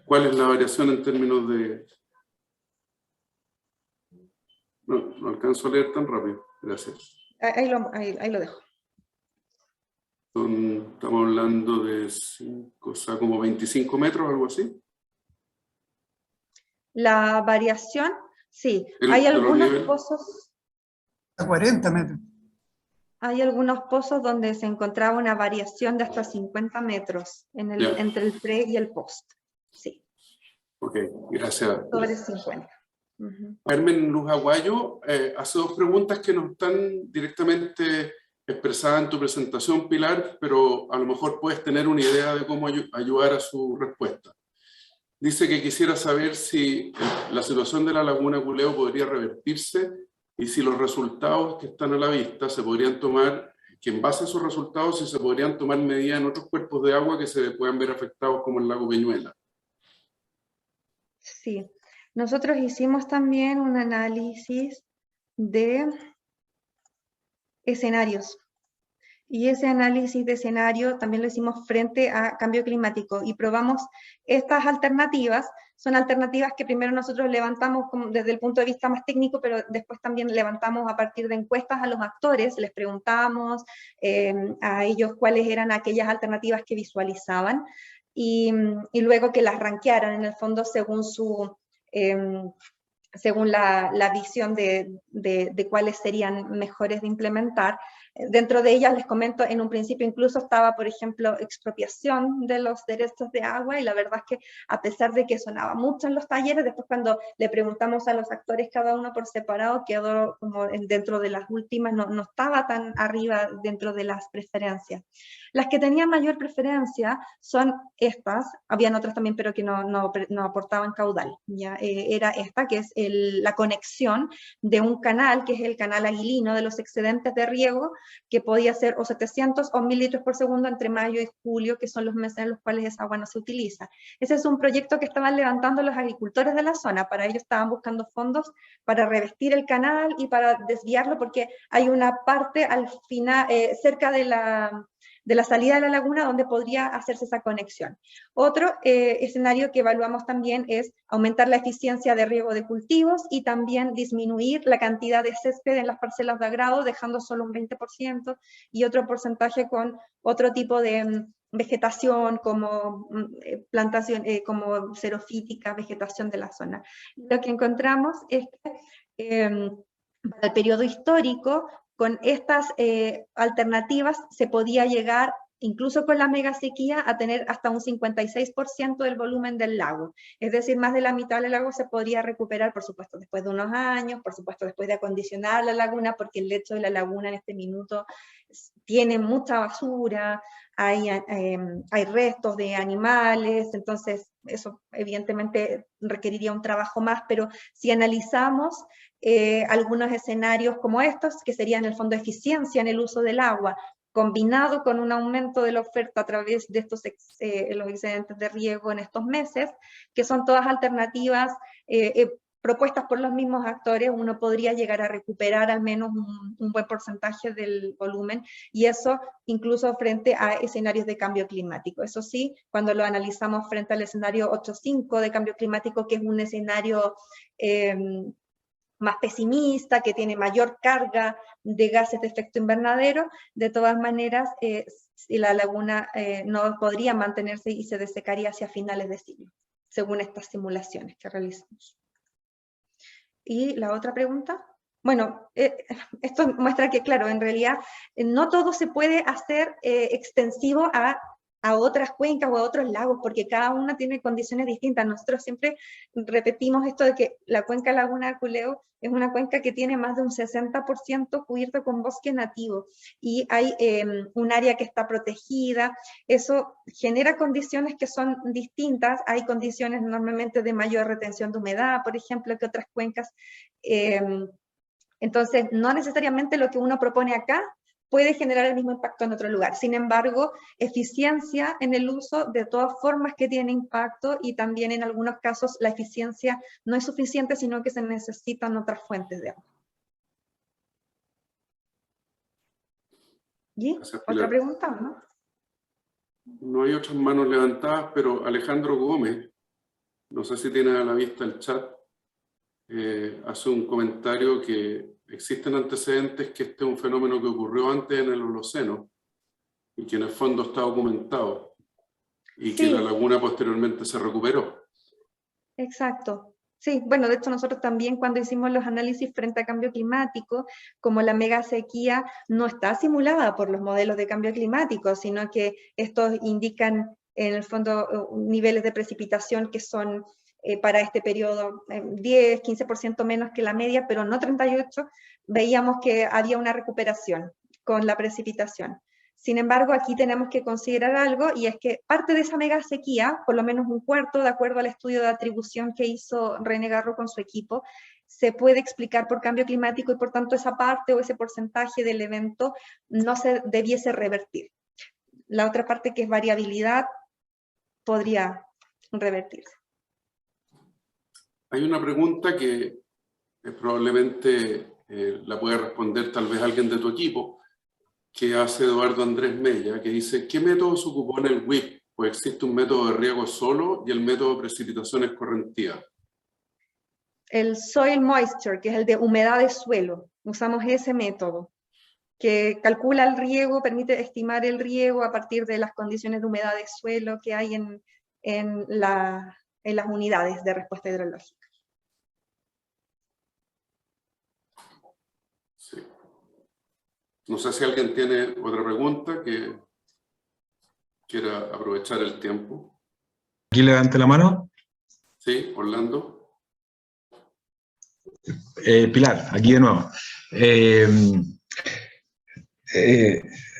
¿Cuál es la variación en términos de...? No alcanzo a leer tan rápido. Gracias. Ahí lo dejo. Estamos hablando de 5, o sea, como 25 metros, algo así. La variación, sí. Hay algunos pozos... A 40 metros. Hay algunos pozos donde se encontraba una variación de hasta 50 metros entre el pre y el post. Sí. Ok, gracias. Sobre 50. Carmen Luz Aguayo hace 2 preguntas que no están directamente expresadas en tu presentación, Pilar, pero a lo mejor puedes tener una idea de cómo ayudar a su respuesta. Dice que quisiera saber si la situación de la laguna Culeo podría revertirse y si los resultados que están a la vista se podrían tomar, que en base a esos resultados si se podrían tomar medidas en otros cuerpos de agua que se puedan ver afectados como el lago Peñuela. Sí, nosotros hicimos también un análisis de escenarios. Y ese análisis de escenario también lo hicimos frente a cambio climático y probamos estas alternativas. Son alternativas que primero nosotros levantamos desde el punto de vista más técnico, pero después también levantamos a partir de encuestas a los actores, les preguntábamos a ellos cuáles eran aquellas alternativas que visualizaban y luego que las rankearan en el fondo según según la visión de cuáles serían mejores de implementar. Dentro de ellas, les comento, en un principio incluso estaba, por ejemplo, expropiación de los derechos de agua, y la verdad es que a pesar de que sonaba mucho en los talleres, después cuando le preguntamos a los actores cada uno por separado, quedó como dentro de las últimas, no estaba tan arriba dentro de las preferencias. Las que tenían mayor preferencia son estas, habían otras también, pero que no aportaban caudal. ¿Ya? Era esta, que es la conexión de un canal, que es el canal Aguilino de los excedentes de riego, que podía ser o 700 o 1000 litros por segundo entre mayo y julio, que son los meses en los cuales esa agua no se utiliza. Ese es un proyecto que estaban levantando los agricultores de la zona. Para ello estaban buscando fondos para revestir el canal y para desviarlo, porque hay una parte al final, cerca de la salida de la laguna, donde podría hacerse esa conexión. Otro escenario que evaluamos también es aumentar la eficiencia de riego de cultivos y también disminuir la cantidad de césped en las parcelas de agrado, dejando solo un 20% y otro porcentaje con otro tipo de vegetación como plantación, como xerofítica, vegetación de la zona. Lo que encontramos es que para el periodo histórico, con estas alternativas se podía llegar, incluso con la mega sequía, a tener hasta un 56% del volumen del lago. Es decir, más de la mitad del lago se podría recuperar, por supuesto, después de unos años, por supuesto, después de acondicionar la laguna, porque el lecho de la laguna en este minuto tiene mucha basura, hay restos de animales, entonces eso evidentemente requeriría un trabajo más, pero si analizamos algunos escenarios como estos, que serían en el fondo eficiencia en el uso del agua, combinado con un aumento de la oferta a través de los excedentes de riego en estos meses, que son todas alternativas propuestas por los mismos actores, uno podría llegar a recuperar al menos un buen porcentaje del volumen, y eso incluso frente a escenarios de cambio climático. Eso sí, cuando lo analizamos frente al escenario 8.5 de cambio climático, que es un escenario más pesimista, que tiene mayor carga de gases de efecto invernadero, de todas maneras, la laguna no podría mantenerse y se desecaría hacia finales de siglo, según estas simulaciones que realizamos. ¿Y la otra pregunta? Bueno, esto muestra que, claro, en realidad no todo se puede hacer extensivo a a otras cuencas o a otros lagos, porque cada una tiene condiciones distintas. Nosotros siempre repetimos esto de que la cuenca Laguna de Aculeo es una cuenca que tiene más de un 60% cubierto con bosque nativo, y hay un área que está protegida. Eso genera condiciones que son distintas. Hay condiciones normalmente de mayor retención de humedad, por ejemplo, que otras cuencas. Entonces, no necesariamente lo que uno propone acá puede generar el mismo impacto en otro lugar. Sin embargo, eficiencia en el uso de todas formas que tiene impacto, y también en algunos casos la eficiencia no es suficiente, sino que se necesitan otras fuentes de agua. ¿Y otra pregunta, no? No hay otras manos levantadas, pero Alejandro Gómez, no sé si tiene a la vista el chat, hace un comentario que existen antecedentes que este es un fenómeno que ocurrió antes en el Holoceno y que en el fondo está documentado, y que la laguna posteriormente se recuperó. Exacto. Sí, bueno, de hecho nosotros también cuando hicimos los análisis frente a cambio climático, como la mega sequía no está simulada por los modelos de cambio climático, sino que estos indican en el fondo niveles de precipitación que son para este periodo 10, 15% menos que la media, pero no 38, veíamos que había una recuperación con la precipitación. Sin embargo, aquí tenemos que considerar algo, y es que parte de esa mega sequía, por lo menos un cuarto, de acuerdo al estudio de atribución que hizo René Garro con su equipo, se puede explicar por cambio climático, y por tanto esa parte o ese porcentaje del evento no se debiese revertir. La otra parte, que es variabilidad, podría revertirse. Hay una pregunta que probablemente la puede responder tal vez alguien de tu equipo, que hace Eduardo Andrés Mella, que dice: ¿qué método se ocupó en el WIP? Pues existe un método de riego solo y el método de precipitaciones correntivas. El soil moisture, que es el de humedad de suelo, usamos ese método, que calcula el riego, permite estimar el riego a partir de las condiciones de humedad de suelo que hay en las unidades de respuesta hidrológica. Sí. No sé si alguien tiene otra pregunta que quiera aprovechar el tiempo. Aquí levante la mano. Sí, Orlando. Pilar, aquí de nuevo.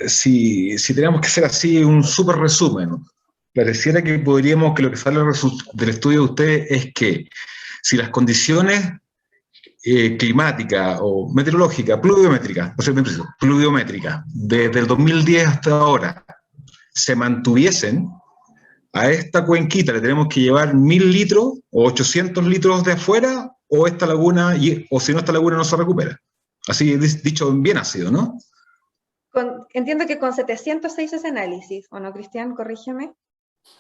Si tenemos que hacer así un súper resumen, pareciera que podríamos, que lo que sale del estudio de ustedes es que si las condiciones climáticas o meteorológicas, pluviométricas, desde el 2010 hasta ahora, se mantuviesen, a esta cuenquita le tenemos que llevar 1000 litros o 800 litros de afuera, o esta laguna, o si no, esta laguna no se recupera. Así dicho bien ácido, ¿no? Entiendo que con 706 ese análisis, ¿o no, Cristian? Corrígeme.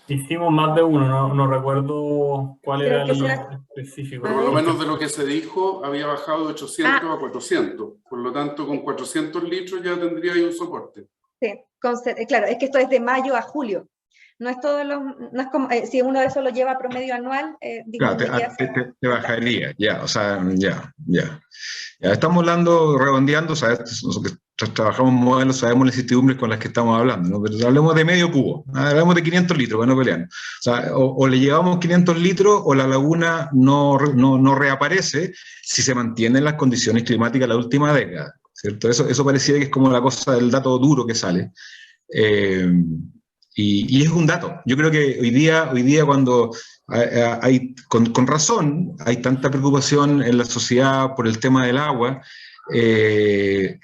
Hicimos más de uno, no recuerdo cuál era el específico. Pero por lo menos de lo que se dijo, había bajado de 800 a 400. Por lo tanto, con 400 litros ya tendría ahí un soporte. Sí, claro, es que esto es de mayo a julio. No es todo no es como, si uno de eso lo lleva a promedio anual, claro, te bajaría, ya, o sea, ya. Estamos hablando, redondeando, ¿sabes? Nosotros trabajamos modelos, sabemos las incertidumbres con las que estamos hablando, ¿no? Pero hablemos de medio cubo, hablemos de 500 litros, para no pelear. O sea, o le llevamos 500 litros, o la laguna no reaparece si se mantienen las condiciones climáticas de la última década, ¿cierto? Eso pareciera que es como la cosa del dato duro que sale. Y es un dato. Yo creo que hoy día cuando hay, con razón, hay tanta preocupación en la sociedad por el tema del agua,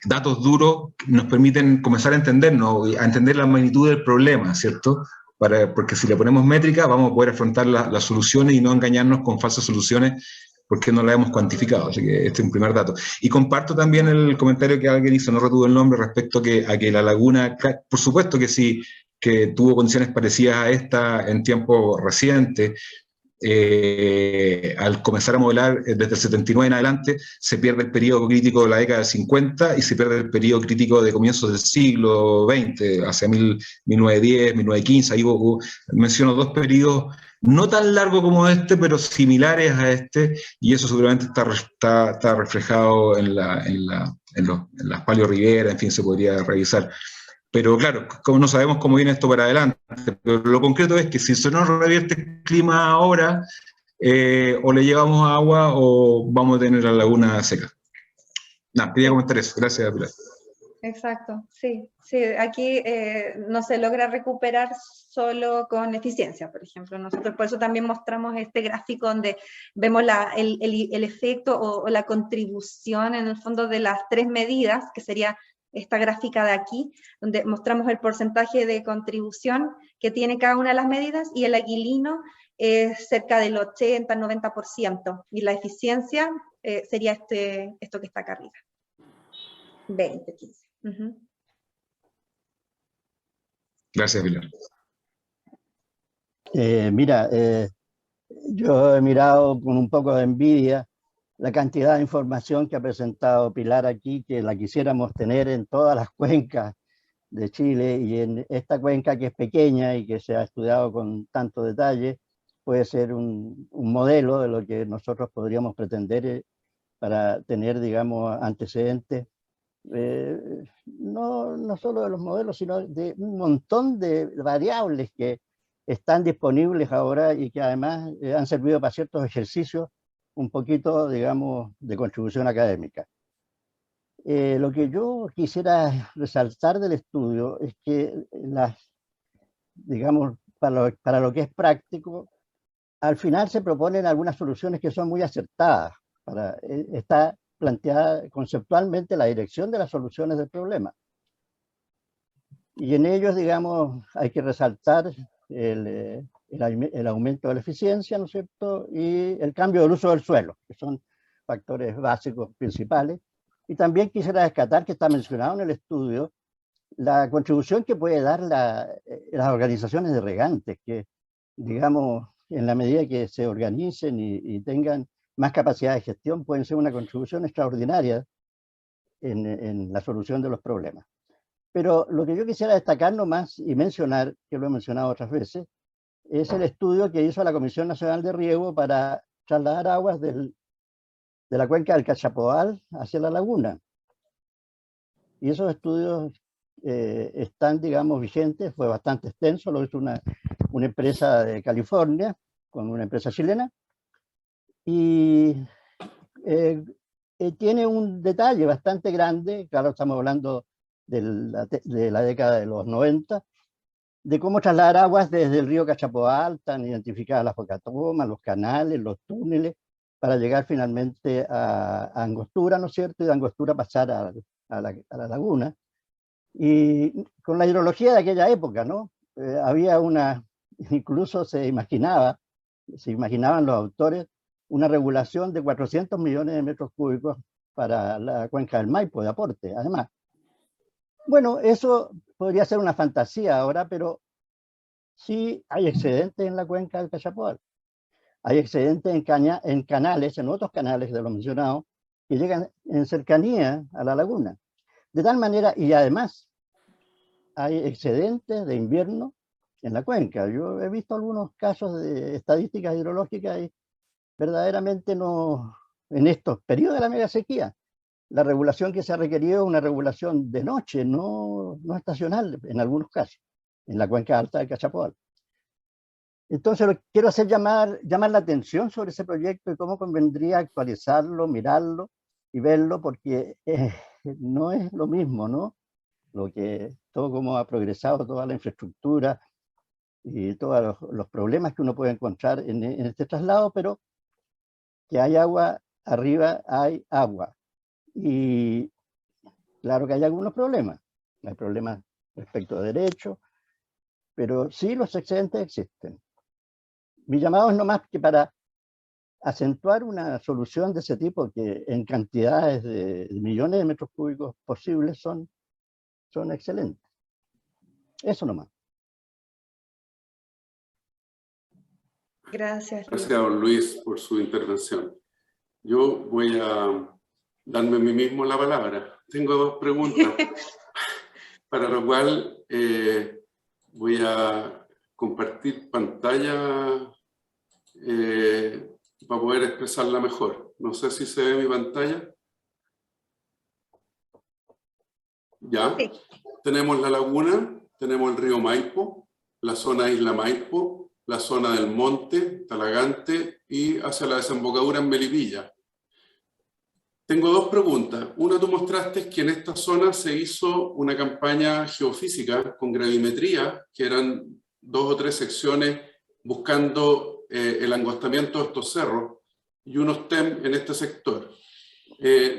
datos duros nos permiten comenzar a entendernos, a entender la magnitud del problema, ¿cierto? Porque si le ponemos métrica, vamos a poder afrontar las soluciones y no engañarnos con falsas soluciones porque no la hemos cuantificado. Así que este es un primer dato. Y comparto también el comentario que alguien hizo, no retuve el nombre, respecto a que la laguna, por supuesto que sí, que tuvo condiciones parecidas a esta en tiempos recientes. Al comenzar a modelar desde el 79 en adelante, se pierde el periodo crítico de la década del 50 y se pierde el periodo crítico de comienzos del siglo XX, hacia 1910, 1915. Ahí menciono dos periodos no tan largos como este, pero similares a este, y eso seguramente está reflejado en las paleorriberas, en fin, se podría revisar. Pero claro, como no sabemos cómo viene esto para adelante, pero lo concreto es que si se nos revierte el clima ahora, o le llevamos agua o vamos a tener la laguna seca. Nada, quería comentar eso. Gracias, Pilar. Exacto, sí, sí, aquí no se logra recuperar solo con eficiencia, por ejemplo. Nosotros por eso también mostramos este gráfico donde vemos el efecto o la contribución en el fondo de las tres medidas, que sería esta gráfica de aquí, donde mostramos el porcentaje de contribución que tiene cada una de las medidas, y el aquilino es cerca del 80-90%, y la eficiencia sería esto que está acá arriba. 20, 15. Gracias, Pilar. Mira, yo he mirado con un poco de envidia la cantidad de información que ha presentado Pilar aquí, que la quisiéramos tener en todas las cuencas de Chile, y en esta cuenca que es pequeña y que se ha estudiado con tanto detalle, puede ser un modelo de lo que nosotros podríamos pretender para tener, digamos, antecedentes. No solo de los modelos, sino de un montón de variables que están disponibles ahora y que además han servido para ciertos ejercicios un poquito, digamos, de contribución académica. Lo que yo quisiera resaltar del estudio es que digamos, para lo que es práctico, al final se proponen algunas soluciones que son muy acertadas. Está planteada conceptualmente la dirección de las soluciones del problema. Y en ellos, digamos, hay que resaltar el aumento de la eficiencia, ¿no es cierto?, y el cambio del uso del suelo, que son factores básicos principales. Y también quisiera rescatar, que está mencionado en el estudio, la contribución que puede dar las organizaciones de regantes, que, digamos, en la medida que se organicen y tengan más capacidad de gestión, pueden ser una contribución extraordinaria en la solución de los problemas. Pero lo que yo quisiera destacar nomás y mencionar, que lo he mencionado otras veces, es el estudio que hizo la Comisión Nacional de Riego para trasladar aguas de la cuenca del Cachapoal hacia la laguna. Y esos estudios están, digamos, vigentes. Fue bastante extenso, lo hizo una empresa de California con una empresa chilena, y tiene un detalle bastante grande. Claro, estamos hablando de la década de los 90, de cómo trasladar aguas desde el río Cachapoal. Están identificadas las focatomas, los canales, los túneles, para llegar finalmente a Angostura, ¿no es cierto?, y de Angostura pasar a la laguna. Y con la hidrología de aquella época, ¿no? Había incluso se imaginaban los autores, una regulación de 400 millones de metros cúbicos para la cuenca del Maipo de aporte, además. Bueno, eso podría ser una fantasía ahora, pero sí hay excedentes en la cuenca del Cachapoal. Hay excedentes en canales, en otros canales de lo mencionado, que llegan en cercanía a la laguna. De tal manera, y además, hay excedentes de invierno en la cuenca. Yo he visto algunos casos de estadísticas hidrológicas y verdaderamente en estos periodos de la mega sequía, la regulación que se ha requerido es una regulación de noche, no estacional en algunos casos, en la cuenca alta del Cachapoal. Entonces, quiero hacer llamar la atención sobre ese proyecto y cómo convendría actualizarlo, mirarlo y verlo, porque no es lo mismo, ¿no? Todo como ha progresado, toda la infraestructura y todos los problemas que uno puede encontrar en este traslado, pero que hay agua, arriba hay agua. Y claro que hay algunos problemas. Hay problemas respecto de derechos, pero sí los excedentes existen. Mi llamado es nomás que para acentuar una solución de ese tipo, que en cantidades de millones de metros cúbicos posibles son excelentes. Eso nomás. Gracias. Gracias, don Luis, por su intervención. Yo voy a darme a mí mismo la palabra. Tengo dos preguntas, para lo cual voy a compartir pantalla para poder expresarla mejor. No sé si se ve mi pantalla. ¿Ya? Sí. tenemos la laguna, tenemos el río Maipo, la zona Isla Maipo, la zona del Monte, Talagante y hacia la desembocadura en Melipilla. Tengo dos preguntas. Una, tú mostraste que en esta zona se hizo una campaña geofísica con gravimetría, que eran 2 o 3 secciones buscando el angostamiento de estos cerros y unos TEM en este sector.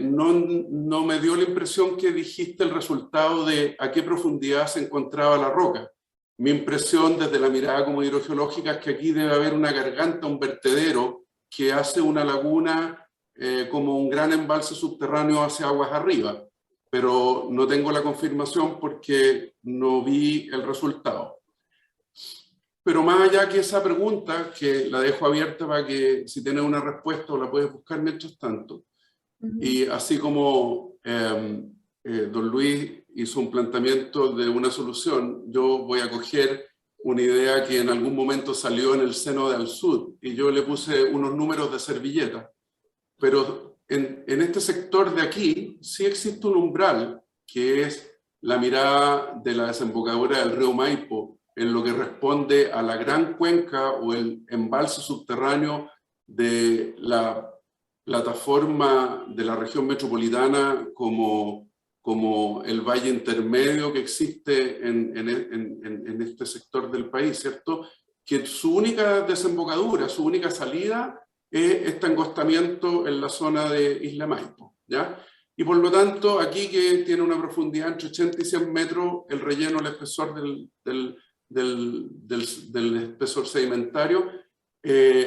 No me dio la impresión que dijiste el resultado de a qué profundidad se encontraba la roca. Mi impresión desde la mirada como hidrogeológica es que aquí debe haber una garganta, un vertedero que hace una laguna como un gran embalse subterráneo hacia aguas arriba, pero no tengo la confirmación porque no vi el resultado. Pero más allá que esa pregunta, que la dejo abierta para que si tienes una respuesta o la puedes buscar mientras tanto, y así como don Luis hizo un planteamiento de una solución, yo voy a coger una idea que en algún momento salió en el seno de Al-Sud, y yo le puse unos números de servilleta. Pero en este sector de aquí sí existe un umbral, que es la mirada de la desembocadura del río Maipo, en lo que responde a la gran cuenca o el embalse subterráneo de la plataforma de la región metropolitana como el valle intermedio que existe en este sector del país, ¿cierto? Que su única desembocadura, su única salida es este angostamiento en la zona de Isla Maipo, ¿ya? Y por lo tanto, aquí que tiene una profundidad entre 80 y 100 metros, el relleno, el espesor del espesor sedimentario,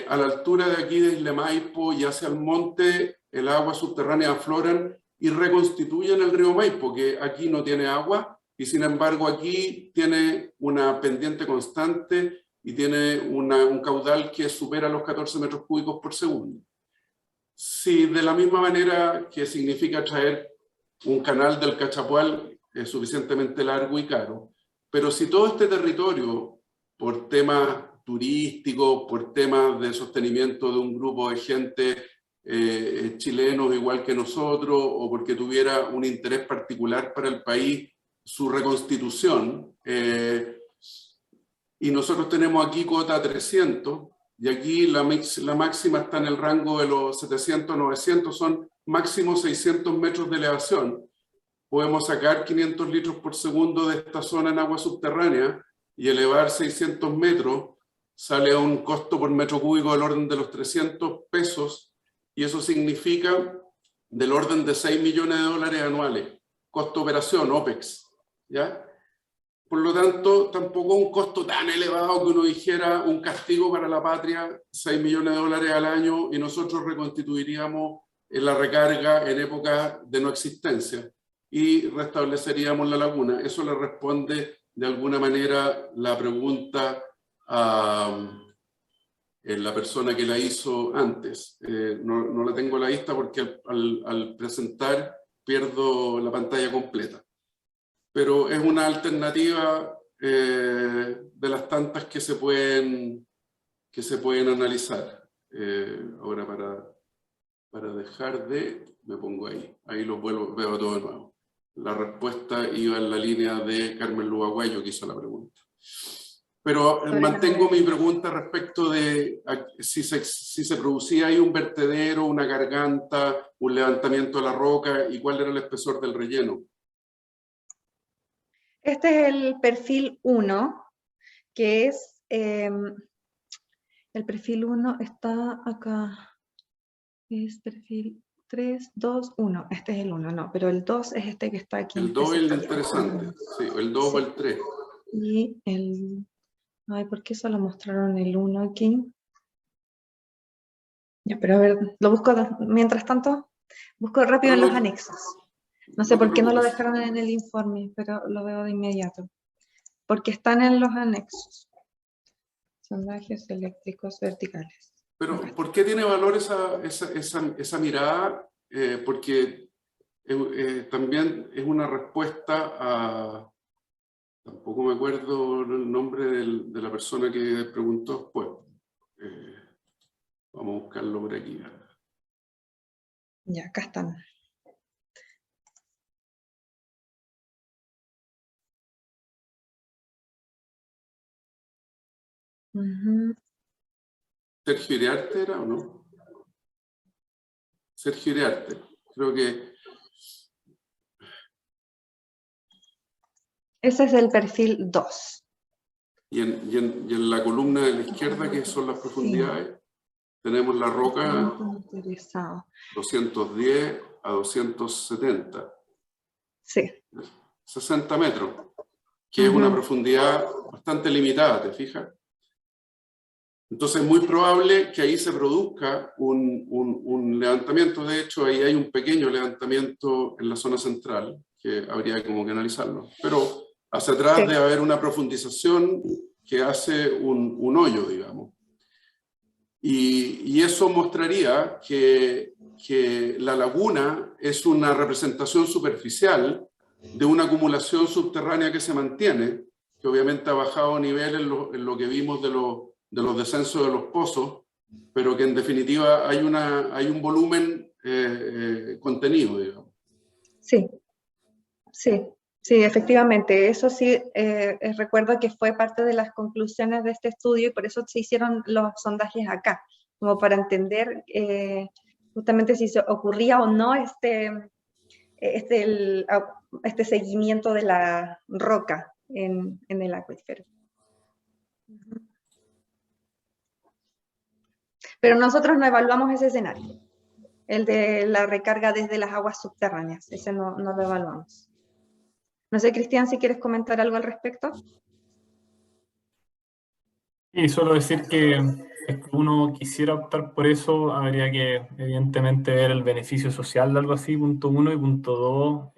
a la altura de aquí de Isla Maipo y hacia el monte, el agua subterránea afloran y reconstituyen el río Maipo, que aquí no tiene agua, y sin embargo aquí tiene una pendiente constante y tiene un caudal que supera los 14 metros cúbicos por segundo. Si de la misma manera que significa traer un canal del Cachapual es suficientemente largo y caro, pero si todo este territorio, por temas turísticos, por temas de sostenimiento de un grupo de gente chilenos igual que nosotros, o porque tuviera un interés particular para el país, su reconstitución, y nosotros tenemos aquí cuota 300, y aquí la máxima está en el rango de los 700, 900, son máximo 600 metros de elevación. Podemos sacar 500 litros por segundo de esta zona en agua subterránea y elevar 600 metros, sale a un costo por metro cúbico del orden de los 300 pesos, y eso significa del orden de 6 millones de dólares anuales. Costo operación, OPEX, ¿ya? Por lo tanto, tampoco un costo tan elevado que uno dijera un castigo para la patria, 6 millones de dólares al año, y nosotros reconstituiríamos la recarga en época de no existencia y restableceríamos la laguna. Eso le responde de alguna manera la pregunta a la persona que la hizo antes. No la tengo a la vista porque al presentar pierdo la pantalla completa. Pero es una alternativa de las tantas que se pueden analizar. Ahora para dejar de, me pongo ahí lo veo todo de nuevo. La respuesta iba en la línea de Carmen Luaguayo, que hizo la pregunta. Pero mantengo mi pregunta respecto de si se producía ahí un vertedero, una garganta, un levantamiento de la roca y cuál era el espesor del relleno. Este es el perfil 1, que es, el perfil 1 está acá, es perfil 3, 2, 1, este es el 1, no, pero el 2 es este que está aquí. El 2 es el interesante, sí, el 2 o el 3. Y el, ay, ¿por qué solo mostraron el 1 aquí? Ya, pero a ver, lo busco, mientras tanto, busco rápido en los anexos. No sé por qué no lo dejaron en el informe, pero lo veo de inmediato. Porque están en los anexos. Sondajes eléctricos verticales. Pero, ¿por qué tiene valor esa mirada? Porque también es una respuesta a... Tampoco me acuerdo el nombre de la persona que preguntó después. Vamos a buscarlo por aquí. Ya, acá están. ¿Sergio Iriarte era o no? Sergio Iriarte, creo que... Ese es el perfil 2. Y en la columna de la izquierda, que son las profundidades, tenemos la roca 210 a 270. Sí. 60 metros, que es una profundidad bastante limitada, ¿te fijas? Entonces es muy probable que ahí se produzca un levantamiento. De hecho, ahí hay un pequeño levantamiento en la zona central, que habría como que analizarlo. Pero hacia atrás debe haber una profundización que hace un hoyo, digamos. Y eso mostraría que la laguna es una representación superficial de una acumulación subterránea que se mantiene, que obviamente ha bajado a nivel en lo que vimos de los descensos de los pozos, pero que en definitiva hay un volumen contenido, digamos. Sí, efectivamente. Eso sí, recuerdo que fue parte de las conclusiones de este estudio y por eso se hicieron los sondajes acá, como para entender justamente si se ocurría o no este seguimiento de la roca en el acuífero. Pero nosotros no evaluamos ese escenario, el de la recarga desde las aguas subterráneas, ese no lo evaluamos. No sé, Cristian, si quieres comentar algo al respecto. Y solo decir que si uno quisiera optar por eso, habría que evidentemente ver el beneficio social de algo así, punto 1, y punto 2,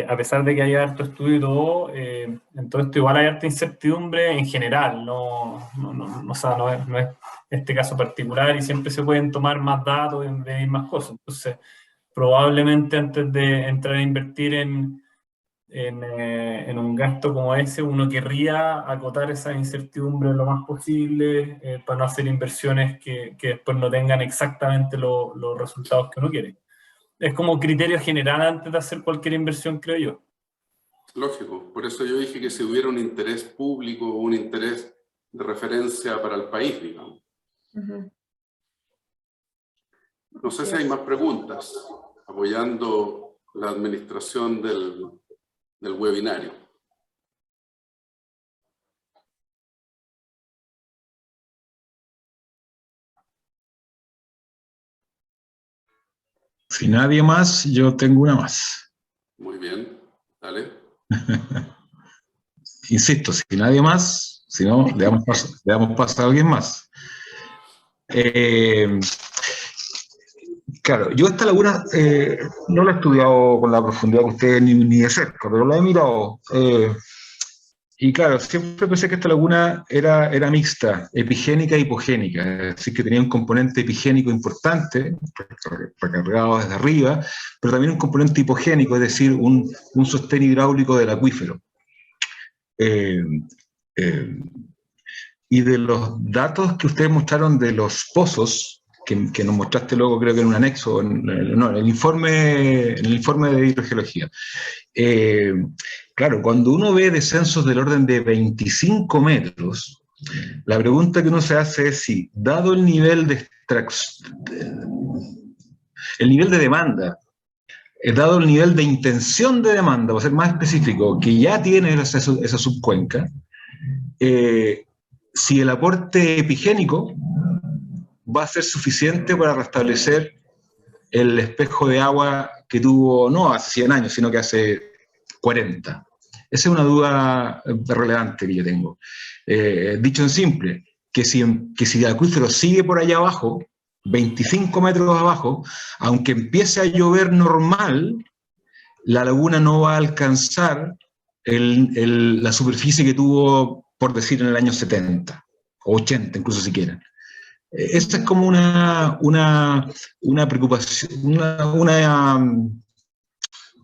a pesar de que haya harto estudio y todo, en todo esto igual hay harta incertidumbre en general, no es este caso particular y siempre se pueden tomar más datos y medir más cosas. Entonces, probablemente antes de entrar a invertir en un gasto como ese, uno querría acotar esa incertidumbre lo más posible para no hacer inversiones que después no tengan exactamente los resultados que uno quiere. Es como criterio general antes de hacer cualquier inversión, creo yo. Lógico, por eso yo dije que si hubiera un interés público o un interés de referencia para el país, digamos. No sé si hay más preguntas apoyando la administración del webinario. Si nadie más, yo tengo una más. Muy bien, dale. Insisto, si nadie más, si no, le damos paso a alguien más. Claro, yo esta laguna no la he estudiado con la profundidad que ustedes ni de cerca, pero la he mirado. Y claro, siempre pensé que esta laguna era mixta, epigénica e hipogénica, es decir, que tenía un componente epigénico importante, recargado desde arriba, pero también un componente hipogénico, es decir, un sostén hidráulico del acuífero. Y de los datos que ustedes mostraron de los pozos, que nos mostraste luego, creo que en un anexo, en el informe de hidrogeología. Claro, cuando uno ve descensos del orden de 25 metros, la pregunta que uno se hace es si, dado el nivel de demanda, dado el nivel de intención de demanda, para ser más específico, que ya tiene esa subcuenca, si el aporte epigénico va a ser suficiente para restablecer el espejo de agua que tuvo no hace 100 años, sino que hace 40. Esa es una duda relevante que yo tengo. Dicho en simple, que si el acuífero sigue por allá abajo, 25 metros abajo, aunque empiece a llover normal, la laguna no va a alcanzar la superficie que tuvo, por decir, en el año 70, o 80 incluso si quieren. Esta es como una preocupación,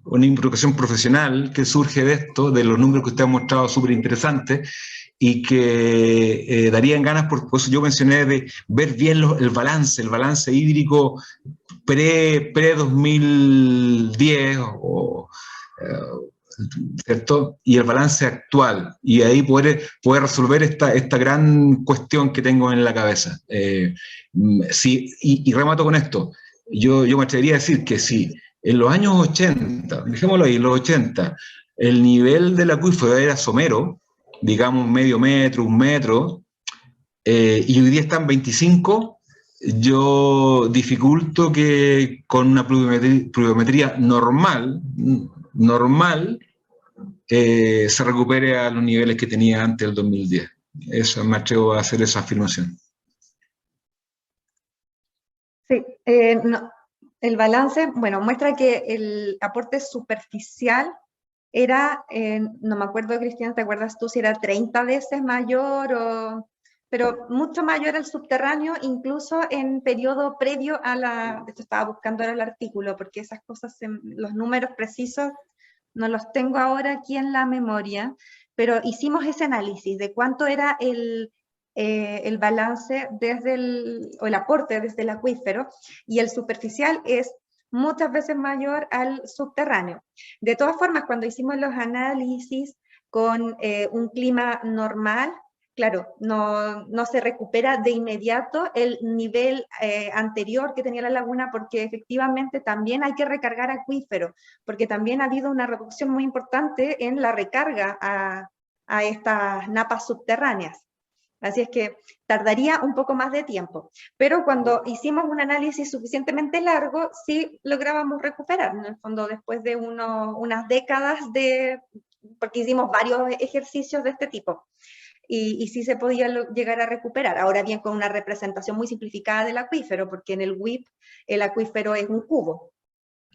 una preocupación profesional que surge de esto, de los números que usted ha mostrado súper interesantes, y que darían ganas, por eso yo mencioné, de ver bien el balance hídrico pre-2010, o ¿cierto? Y el balance actual, y ahí poder resolver esta gran cuestión que tengo en la cabeza. Sí, y remato con esto, yo me atrevería a decir que si en los años 80, dejémoslo ahí, en los 80, el nivel del acuífero era somero, digamos medio metro, 1 metro, y hoy día están 25, yo dificulto que con una pluviometría normal, se recupere a los niveles que tenía antes del 2010. Eso, me atrevo a hacer esa afirmación. Sí, no, el balance, bueno, muestra que el aporte superficial era, no me acuerdo, Cristian, ¿te acuerdas tú si era 30 veces mayor pero mucho mayor al subterráneo, incluso en periodo previo a la, esto estaba buscando ahora el artículo, porque esas cosas, los números precisos no los tengo ahora aquí en la memoria, pero hicimos ese análisis de cuánto era el balance o el aporte desde el acuífero, y el superficial es muchas veces mayor al subterráneo. De todas formas, cuando hicimos los análisis con un clima normal, claro, no se recupera de inmediato el nivel anterior que tenía la laguna, porque efectivamente también hay que recargar acuífero, porque también ha habido una reducción muy importante en la recarga a estas napas subterráneas. Así es que tardaría un poco más de tiempo. Pero cuando hicimos un análisis suficientemente largo, sí lográbamos recuperar. En el fondo, después de unas décadas porque hicimos varios ejercicios de este tipo. Y sí se podía llegar a recuperar. Ahora bien, con una representación muy simplificada del acuífero, porque en el WIP el acuífero es un cubo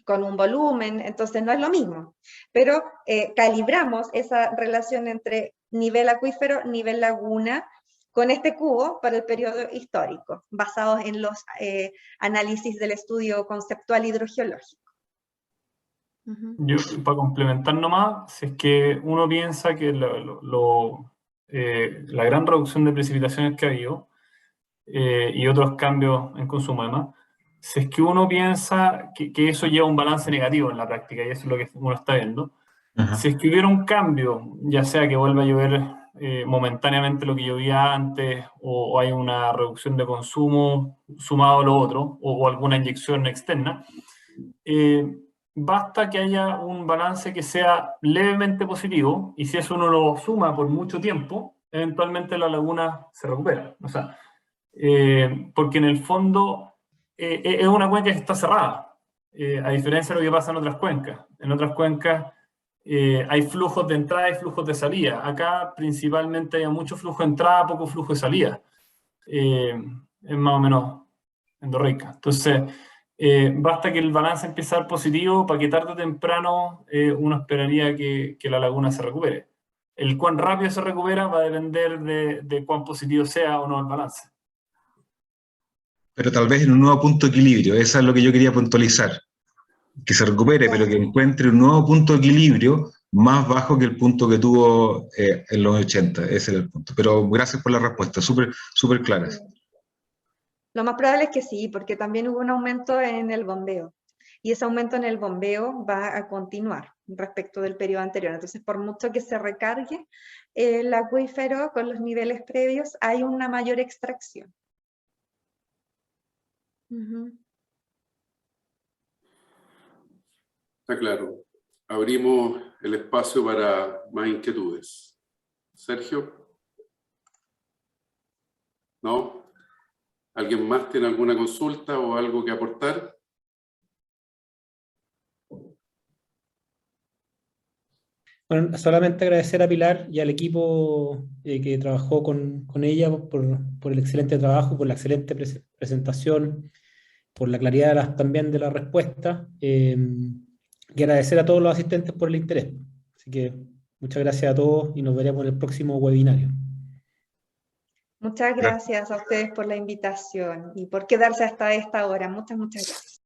con un volumen, entonces no es lo mismo. Pero calibramos esa relación entre nivel acuífero, nivel laguna, con este cubo para el periodo histórico, basados en los análisis del estudio conceptual hidrogeológico. Yo, para complementar nomás, si es que uno piensa que la gran reducción de precipitaciones que ha habido y otros cambios en consumo además, si es que uno piensa que eso lleva un balance negativo en la práctica, y eso es lo que uno está viendo, si es que hubiera un cambio, ya sea que vuelva a llover momentáneamente lo que llovía antes, o hay una reducción de consumo sumado a lo otro, o alguna inyección externa, basta que haya un balance que sea levemente positivo, y si eso uno lo suma por mucho tiempo, eventualmente la laguna se recupera. O sea, porque en el fondo es una cuenca que está cerrada, a diferencia de lo que pasa en otras cuencas. En otras cuencas hay flujos de entrada y flujos de salida. Acá principalmente hay mucho flujo de entrada, poco flujo de salida. Es más o menos endorreica. Entonces, basta que el balance empiece a ser positivo para que tarde o temprano uno esperaría que la laguna se recupere. El cuán rápido se recupera va a depender de cuán positivo sea o no el balance. Pero tal vez en un nuevo punto de equilibrio, eso es lo que yo quería puntualizar. Que se recupere, pero que encuentre un nuevo punto de equilibrio más bajo que el punto que tuvo en los 80. Ese era el punto. Pero gracias por la respuesta, súper claras. Lo más probable es que sí, porque también hubo un aumento en el bombeo. Y ese aumento en el bombeo va a continuar respecto del periodo anterior. Entonces, por mucho que se recargue el acuífero con los niveles previos, hay una mayor extracción. Está claro. Abrimos el espacio para más inquietudes. Sergio. ¿No? ¿Alguien más tiene alguna consulta o algo que aportar? Bueno, solamente agradecer a Pilar y al equipo que trabajó con ella por el excelente trabajo, por la excelente presentación, por la claridad también de la respuesta, y agradecer a todos los asistentes por el interés. Así que muchas gracias a todos y nos veremos en el próximo webinario. Muchas gracias a ustedes por la invitación y por quedarse hasta esta hora. Muchas gracias.